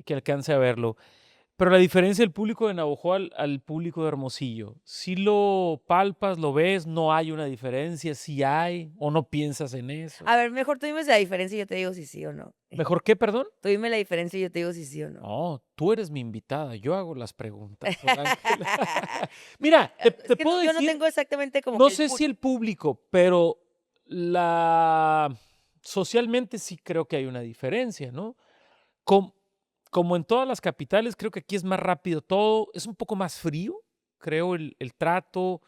alcance a verlo. Pero la diferencia del público de Navajo al público de Hermosillo, si lo palpas, lo ves, no hay una diferencia, si hay, o no piensas en eso. A ver, mejor tú dime la diferencia y yo te digo si sí o no. ¿Mejor qué, perdón? Tú dime la diferencia y yo te digo si sí o no. No, tú eres mi invitada, yo hago las preguntas, don Ángel. Mira, te Es te que puedo yo no decir, tengo exactamente como no que el sé si el público, pero la socialmente sí creo que hay una diferencia, ¿no? Com Como en todas las capitales, creo que aquí es más rápido todo, es un poco más frío, creo, el trato,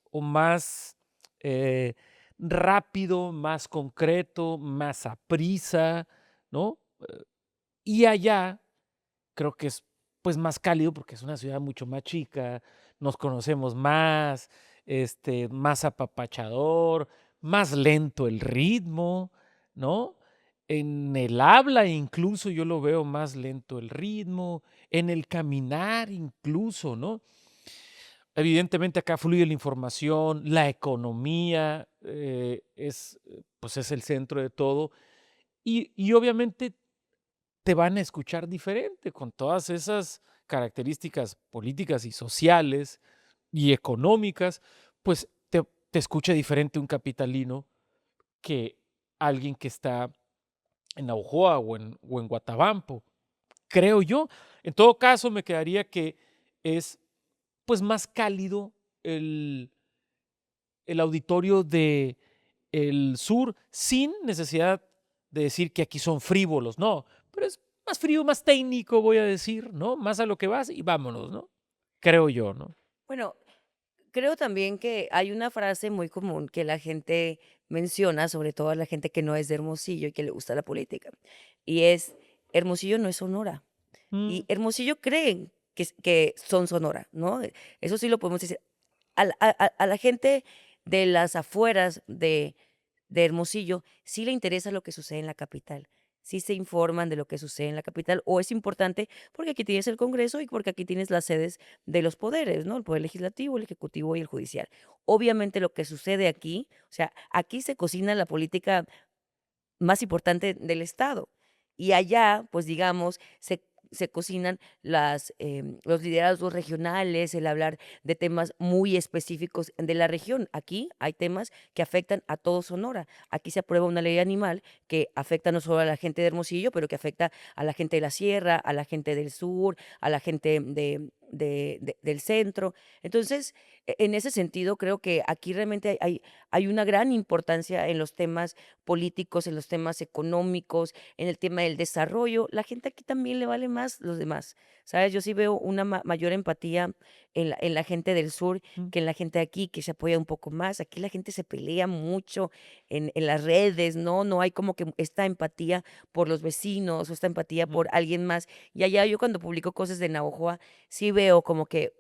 o más, eh, rápido, más concreto, más aprisa, ¿no? Y allá creo que es pues más cálido porque es una ciudad mucho más chica, nos conocemos más, más apapachador, más lento el ritmo, ¿no? En el habla incluso yo lo veo más lento el ritmo, en el caminar incluso, ¿no? Evidentemente acá fluye la información, la economía pues es el centro de todo y obviamente te van a escuchar diferente con todas esas características políticas y sociales y económicas, pues te escucha diferente un capitalino que alguien que está en Navojoa o en Guatabampo, creo yo. En todo caso, me quedaría que es pues más cálido el, el auditorio de el sur sin necesidad de decir que aquí son frívolos, no, pero es más frío, más técnico, voy a decir, ¿no? Más a lo que vas y vámonos, ¿no? Creo yo, ¿no? Bueno, creo también que hay una frase muy común que la gente menciona, sobre todo a la gente que no es de Hermosillo y que le gusta la política, y es: Hermosillo no es Sonora. Mm, Y Hermosillo creen que son Sonora, ¿no? Eso sí lo podemos decir. A la gente de las afueras de Hermosillo sí le interesa lo que sucede en la capital. Sí se informan de lo que sucede en la capital, o es importante porque aquí tienes el Congreso y porque aquí tienes las sedes de los poderes, ¿no? El poder legislativo, el ejecutivo y el judicial. Obviamente lo que sucede aquí, o sea, aquí se cocina la política más importante del estado. Y allá, pues, digamos, se cocinan los liderazgos regionales, el hablar de temas muy específicos de la región. Aquí hay temas que afectan a todo Sonora. Aquí se aprueba una ley animal que afecta no solo a la gente de Hermosillo, pero que afecta a la gente de la sierra, a la gente del sur, a la gente del centro. Entonces, en ese sentido, creo que aquí realmente hay una gran importancia en los temas políticos, en los temas económicos, en el tema del desarrollo. La gente aquí también le vale más los demás, ¿sabes? Yo sí veo una mayor empatía en la gente del sur mm, que en la gente de aquí, que se apoya un poco más. Aquí la gente se pelea mucho en las redes, ¿no? No hay como que esta empatía por los vecinos o esta empatía mm, por alguien más. Y allá yo cuando publico cosas de Navojoa, sí veo como que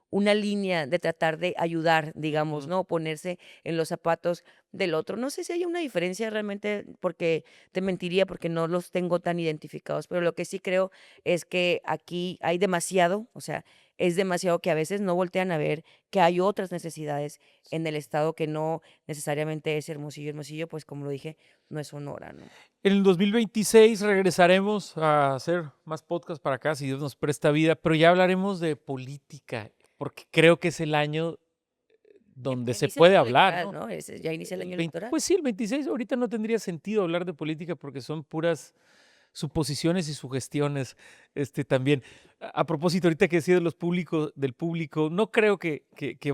una línea de tratar de ayudar, digamos, mm. ¿no? Ponerse en los zapatos del otro. No sé si hay una diferencia realmente, porque te mentiría porque no los tengo tan identificados, pero lo que sí creo es que aquí hay demasiado, o sea, es demasiado que a veces no voltean a ver que hay otras necesidades en el estado que no necesariamente es Hermosillo. Hermosillo, pues como lo dije, no es Sonora, ¿no? En el 2026 regresaremos a hacer más podcasts para acá, si Dios nos presta vida, pero ya hablaremos de política, porque creo que es el año donde se Inicia el puede año hablar, electoral, ¿no? ¿no? Ya inicia el año electoral. Pues sí, el 26 ahorita no tendría sentido hablar de política porque son puras suposiciones y sugestiones, también. A propósito, ahorita que decía de del público, no creo que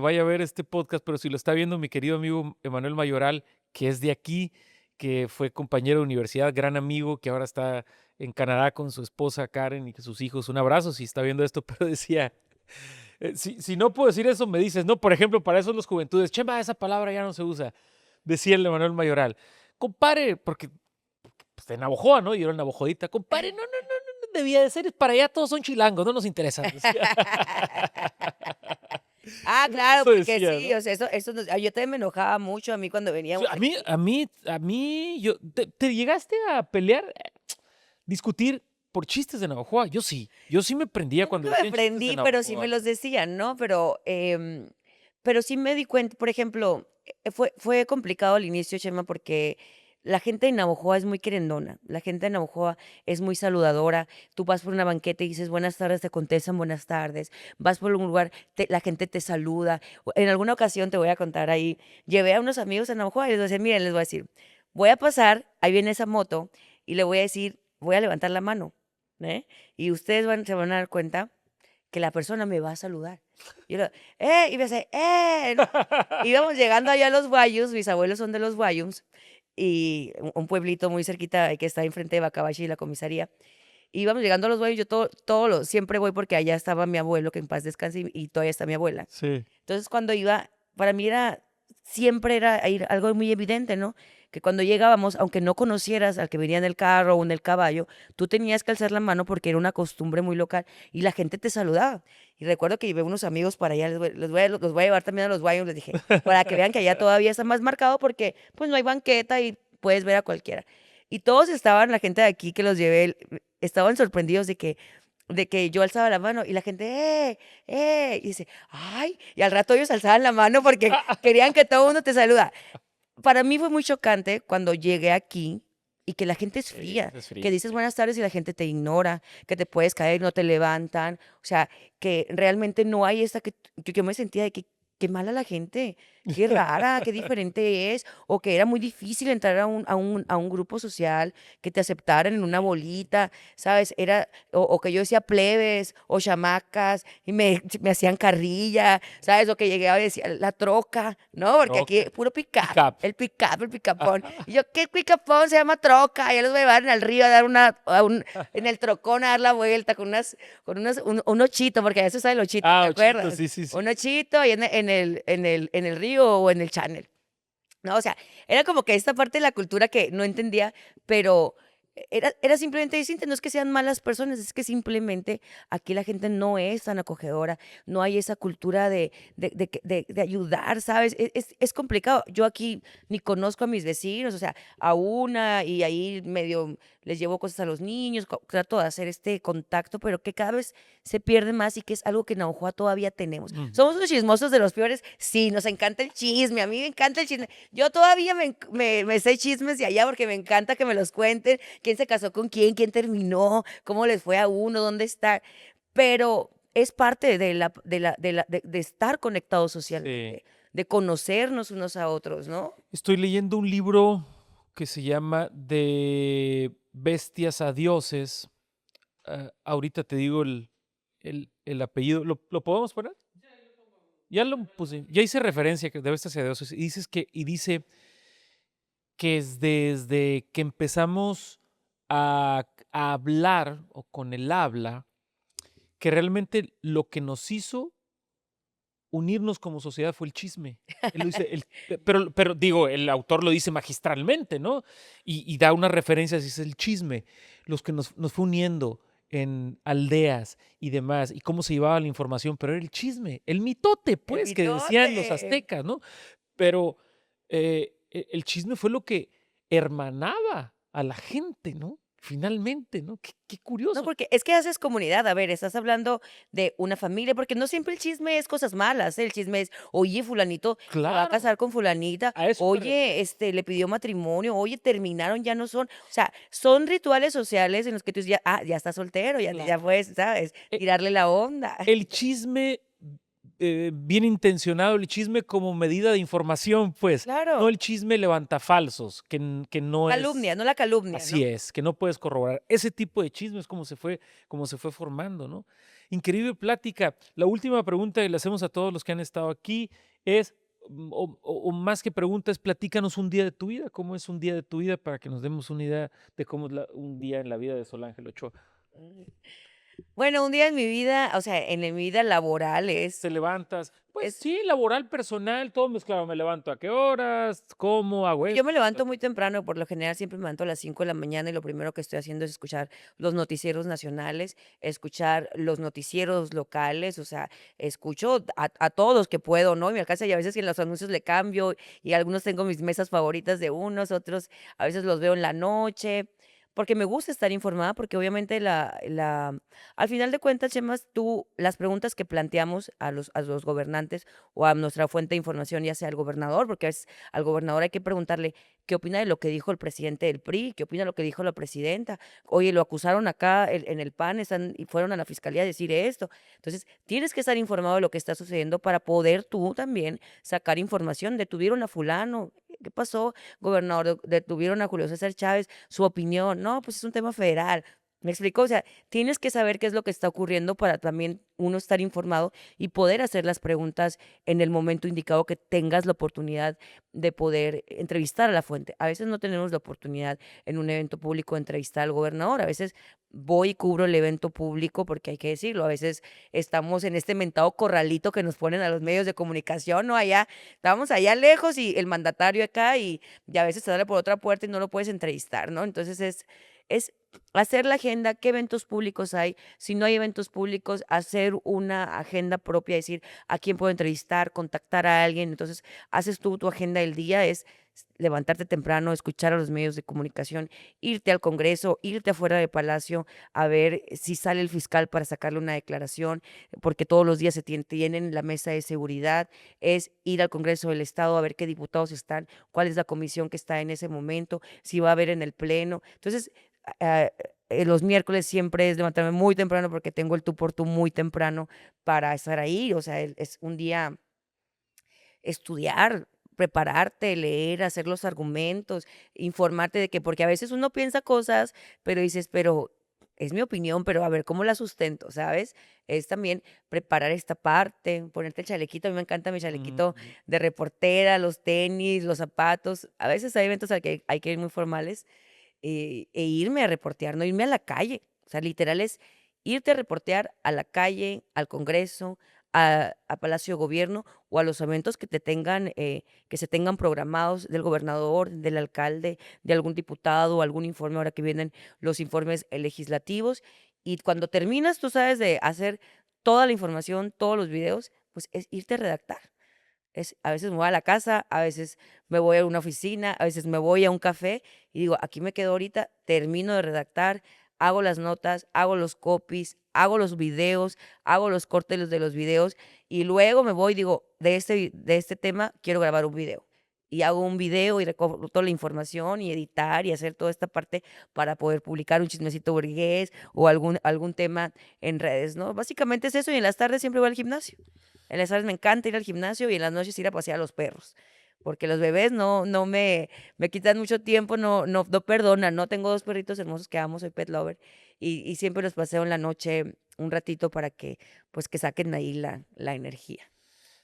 vaya a ver este podcast, pero si lo está viendo mi querido amigo Emanuel Mayoral, que es de aquí, que fue compañero de universidad, gran amigo, que ahora está en Canadá con su esposa Karen y sus hijos. Un abrazo si está viendo esto, pero decía, si no puedo decir eso, me dices, no, por ejemplo, para eso los juventudes, chema, esa palabra ya no se usa, decía el Emanuel Mayoral. Compare, porque pues, de Navojoa, ¿no? Y yo era navojodita. Compadre, no, no, no, no, no, debía de ser, para allá todos son chilangos, no nos interesa. Decía. Ah, claro, Eso porque decía, sí, ¿no? o sea, eso nos yo también me enojaba mucho a mí cuando Sí, veníamos aquí. ¿te llegaste a pelear, discutir por chistes de Navojoa? Yo sí me prendía Yo cuando nunca me decían chistes de prendí, pero sí me Navojoa. los decían, ¿no? Pero sí me di cuenta, por ejemplo, fue complicado al inicio, Chema, porque la gente de Navojoa es muy querendona, la gente de Navojoa es muy saludadora. Tú vas por una banqueta y dices buenas tardes, te contestan buenas tardes. Vas por un lugar, la gente te saluda. En alguna ocasión te voy a contar ahí, llevé a unos amigos a Navojoa y les voy a decir, miren, les voy a decir, voy a pasar, ahí viene esa moto, y le voy a decir, voy a levantar la mano, ¿eh? Y ustedes se van a dar cuenta que la persona me va a saludar. Y yo, y me hace, ¿no? Íbamos llegando allá a los Guayus, mis abuelos son de los Guayums, y un pueblito muy cerquita que está enfrente de Bacabachi y la comisaría. Íbamos llegando a los Guayus, yo siempre voy porque allá estaba mi abuelo, que en paz descanse, y todavía está mi abuela. Sí. Entonces, cuando iba, para mí era siempre era ahí algo muy evidente, ¿no? Que cuando llegábamos, aunque no conocieras al que venía en el carro o en el caballo, tú tenías que alzar la mano porque era una costumbre muy local y la gente te saludaba. Y recuerdo que llevé unos amigos para allá, los voy a llevar también a los baños, les dije, para que vean que allá todavía está más marcado porque pues no hay banqueta y puedes ver a cualquiera. Y todos estaban, la gente de aquí que los llevé, estaban sorprendidos de que yo alzaba la mano y la gente, y dice, ay, y al rato ellos alzaban la mano porque querían que todo el mundo te saluda. Para mí fue muy chocante cuando llegué aquí y que la gente es Sí, fría, es que fría, dices sí. buenas tardes y la gente te ignora, que te puedes caer, no te levantan, o sea, que realmente no hay esta que yo me sentía de que qué mala la gente, qué rara, qué diferente es, o que era muy difícil entrar a un grupo social, que te aceptaran en una bolita, ¿sabes? Era, o que yo decía plebes o chamacas y me hacían carrilla, ¿sabes? O que llegué a decir la troca, ¿no? Porque aquí Troca, puro pick-up, pick-up. el pick-upón. Y yo, ¿qué pick-upón? Se llama troca. Ya los voy a llevar en el río a dar en el trocón a dar la vuelta con un ochito, porque a eso sabe el ochito, ¿te Ochito, acuerdas? sí, sí, sí. Un ochito ahí en el río o en el channel. No, o sea, era como que esta parte de la cultura que no entendía, pero era simplemente distinta. No es que sean malas personas, es que simplemente aquí la gente no es tan acogedora, no hay esa cultura de ayudar, ¿sabes? Es complicado. Yo aquí ni conozco a mis vecinos, o sea, a una y ahí medio les llevo cosas a los niños, trato de hacer este contacto, pero que cada vez se pierde más y que es algo que en Navajoa todavía tenemos. Mm. ¿Somos unos chismosos de los peores? Sí, nos encanta el chisme, a mí me encanta el chisme. Yo todavía me sé chismes de allá porque me encanta que me los cuenten, quién se casó con quién terminó, cómo les fue a uno, dónde está. Pero es parte de estar conectados Sí. socialmente, de conocernos unos a otros, ¿no? Estoy leyendo un libro que se llama De bestias a dioses. Ahorita te digo el apellido. ¿Lo podemos poner? Ya lo puse. Ya hice referencia que de bestias a dioses. Y dice que es desde que empezamos a hablar o con el habla, que realmente lo que nos hizo unirnos como sociedad fue el chisme. Él lo dice, pero digo, el autor lo dice magistralmente, ¿no? Y da unas referencias, dice el chisme, los que nos fue uniendo en aldeas y demás, y cómo se llevaba la información, pero era el chisme, el mitote, El pues, que decían los mitote. aztecas, ¿no? Pero el chisme fue lo que hermanaba a la gente, ¿no? Finalmente, ¿no? Qué No, curioso. porque es que haces comunidad. A ver, estás hablando de una familia, porque no siempre el chisme es cosas malas, ¿eh? El chisme es, oye, fulanito se va a Claro, casar con fulanita, a eso me oye, refiero. le pidió matrimonio, oye, terminaron, ya no son. O sea, son rituales sociales en los que tú dices, ya está soltero, ya Claro. puedes, ¿sabes? E Tirarle la onda. El chisme, bien intencionado, el chisme como medida de información, pues, no Claro, el chisme levantafalsos, que no calumnia, es no la calumnia, así ¿no? es, que no puedes corroborar. Ese tipo de chisme es como se fue formando, ¿no? Increíble plática. La última pregunta que le hacemos a todos los que han estado aquí es, o más que preguntas, platícanos un día de tu vida. ¿Cómo es un día de tu vida para que nos demos una idea de cómo es un día en la vida de Sol Ángel Ochoa? Bueno, un día en mi vida, o sea, en mi vida laboral Te levantas, pues es sí, laboral, personal, todo mezclado. Me levanto a qué horas, cómo, hago Yo esto. me levanto muy temprano, por lo general siempre me levanto a las 5 de la mañana y lo primero que estoy haciendo es escuchar los noticieros nacionales, escuchar los noticieros locales, o sea, escucho a todos que puedo, ¿no? Y me alcanza y a veces en los anuncios le cambio y algunos tengo mis mesas favoritas de unos, otros a veces los veo en la noche, porque me gusta estar informada, porque obviamente al final de cuentas, Chemas, las preguntas que planteamos a los gobernantes o a nuestra fuente de información, ya sea el gobernador, porque es al gobernador hay que preguntarle qué opina de lo que dijo el presidente del PRI, qué opina de lo que dijo la presidenta. Oye, lo acusaron acá en el PAN, y fueron a la fiscalía a decir esto. Entonces, tienes que estar informado de lo que está sucediendo para poder tú también sacar información. Detuvieron a fulano, ¿qué pasó, gobernador? Detuvieron a Julio César Chávez, su opinión. No, pues es un tema federal. ¿Me explico? O sea, tienes que saber qué es lo que está ocurriendo para también uno estar informado y poder hacer las preguntas en el momento indicado que tengas la oportunidad de poder entrevistar a la fuente. A veces no tenemos la oportunidad en un evento público de entrevistar al gobernador. A veces voy y cubro el evento público porque hay que decirlo. A veces estamos en este mentado corralito que nos ponen a los medios de comunicación, ¿no? Allá, estamos allá lejos y el mandatario acá y a veces te sale por otra puerta y no lo puedes entrevistar, ¿no? Entonces es hacer la agenda, qué eventos públicos hay, si no hay eventos públicos, hacer una agenda propia, decir a quién puedo entrevistar, contactar a alguien. Entonces, haces tú tu agenda del día, es levantarte temprano, escuchar a los medios de comunicación, irte al Congreso, irte afuera del Palacio a ver si sale el fiscal para sacarle una declaración, porque todos los días se tienen la mesa de seguridad, es ir al Congreso del Estado a ver qué diputados están, cuál es la comisión que está en ese momento, si va a haber en el Pleno. Entonces, ah, los miércoles siempre es levantarme muy temprano porque tengo el tú por tú muy temprano para estar ahí. O sea, es un día estudiar, prepararte, leer, hacer los argumentos, informarte de que, porque a veces uno piensa cosas, pero dices, pero es mi opinión, pero a ver cómo la sustento, ¿sabes? Es también preparar esta parte, ponerte el chalequito. A mí me encanta mi chalequito Ujú. de reportera, los tenis, los zapatos. A veces hay eventos al que hay que ir muy formales e irme a reportear, no irme a la calle. O sea, literal es irte a reportear a la calle, al Congreso, a Palacio de Gobierno o a los eventos que te tengan, que se tengan programados del gobernador, del alcalde, de algún diputado, algún informe, ahora que vienen los informes legislativos. Y cuando terminas, tú sabes, de hacer toda la información, todos los videos, pues es irte a redactar. A veces me voy a la casa, a veces me voy a una oficina, a veces me voy a un café y digo, aquí me quedo ahorita, termino de redactar, hago las notas, hago los copies, hago los videos, hago los cortes de los videos y luego me voy y digo, de este tema quiero grabar un video. Y hago un video y recojo toda la información y editar y hacer toda esta parte para poder publicar un chismecito burgués o algún tema en redes, ¿no? Básicamente es eso y en las tardes siempre voy al gimnasio. En las tardes me encanta ir al gimnasio y en las noches ir a pasear a los perros, porque los bebés no me quitan mucho tiempo, no perdonan, ¿no? Tengo 2 perritos hermosos que amo, soy pet lover, y siempre los paseo en la noche un ratito para que, pues, que saquen ahí la energía.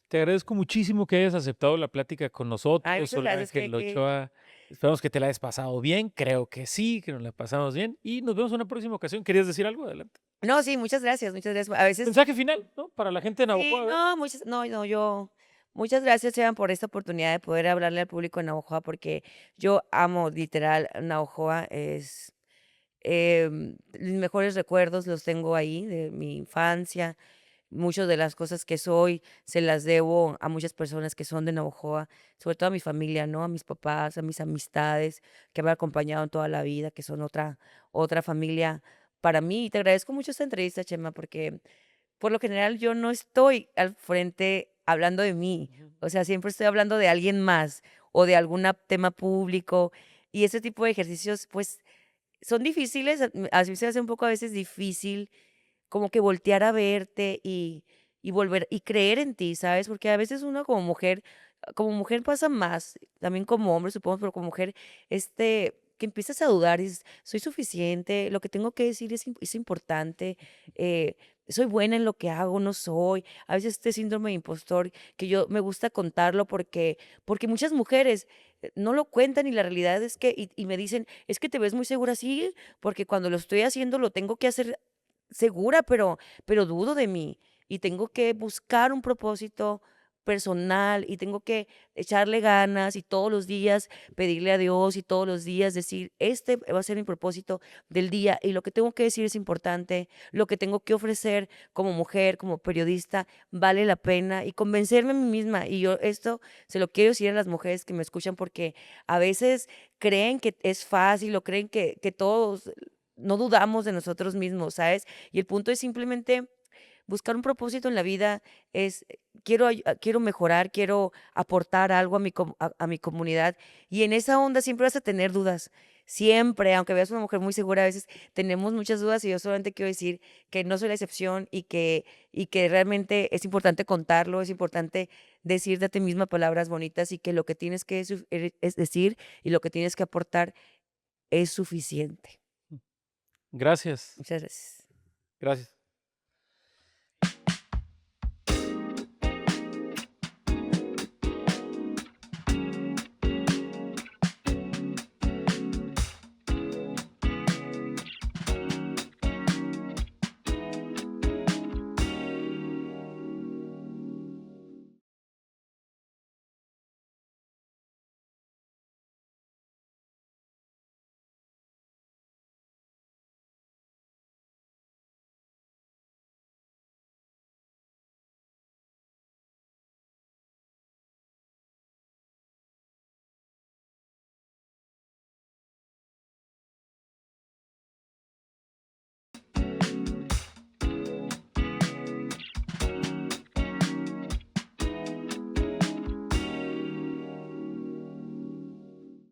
Te agradezco muchísimo que hayas aceptado la plática con Ay, nosotros, muchas Sol gracias, Ángel Ochoa. Esperamos que te la hayas pasado bien. Creo que sí, que nos la pasamos bien. Y nos vemos en una próxima ocasión. ¿Querías decir algo? Adelante. No, sí, muchas gracias, muchas gracias. A veces Mensaje final, ¿no? Para la gente de sí, Navajo, a ver. no, yo muchas gracias, Esteban, por esta oportunidad de poder hablarle al público de Navojoa, porque yo amo literal Navojoa, es mis mejores recuerdos los tengo ahí de mi infancia. Muchas de las cosas que soy se las debo a muchas personas que son de Navojoa, sobre todo a mi familia, ¿no? A mis papás, a mis amistades que me han acompañado en toda la vida, que son otra familia para mí. Y te agradezco mucho esta entrevista, Chema, porque por lo general yo no estoy al frente hablando de mí. Ujú. O sea, siempre estoy hablando de alguien más o de algún tema público. Y ese tipo de ejercicios, pues, son difíciles, a mí se hace un poco a veces difícil como que voltear a verte y volver y creer en ti, ¿sabes? Porque a veces uno como mujer pasa más, también como hombre, supongo, pero como mujer, que empiezas a dudar, y dices, soy suficiente, lo que tengo que decir es importante, eh, soy buena en lo que hago, no soy. A veces este síndrome de impostor, que yo me gusta contarlo porque muchas mujeres no lo cuentan y la realidad es que, y me dicen, es que te ves muy segura, sí, porque cuando lo estoy haciendo lo tengo que hacer segura, pero dudo de mí, y tengo que buscar un propósito personal, y tengo que echarle ganas, y todos los días pedirle a Dios, y todos los días decir: "Este va a ser mi propósito del día, y lo que tengo que decir es importante, lo que tengo que ofrecer como mujer, como periodista, vale la pena", y convencerme a mí misma. Y yo esto se lo quiero decir a las mujeres que me escuchan, porque a veces creen que es fácil, o creen que todos no dudamos de nosotros mismos, ¿sabes? Y el punto es simplemente buscar un propósito en la vida, es quiero mejorar, quiero aportar algo a mi comunidad, y en esa onda siempre vas a tener dudas. Siempre, aunque veas una mujer muy segura, a veces tenemos muchas dudas, y yo solamente quiero decir que no soy la excepción, y que realmente es importante contarlo, es importante decirte a ti misma palabras bonitas, y que lo que tienes que es decir y lo que tienes que aportar es suficiente. Gracias, Muchas gracias. gracias.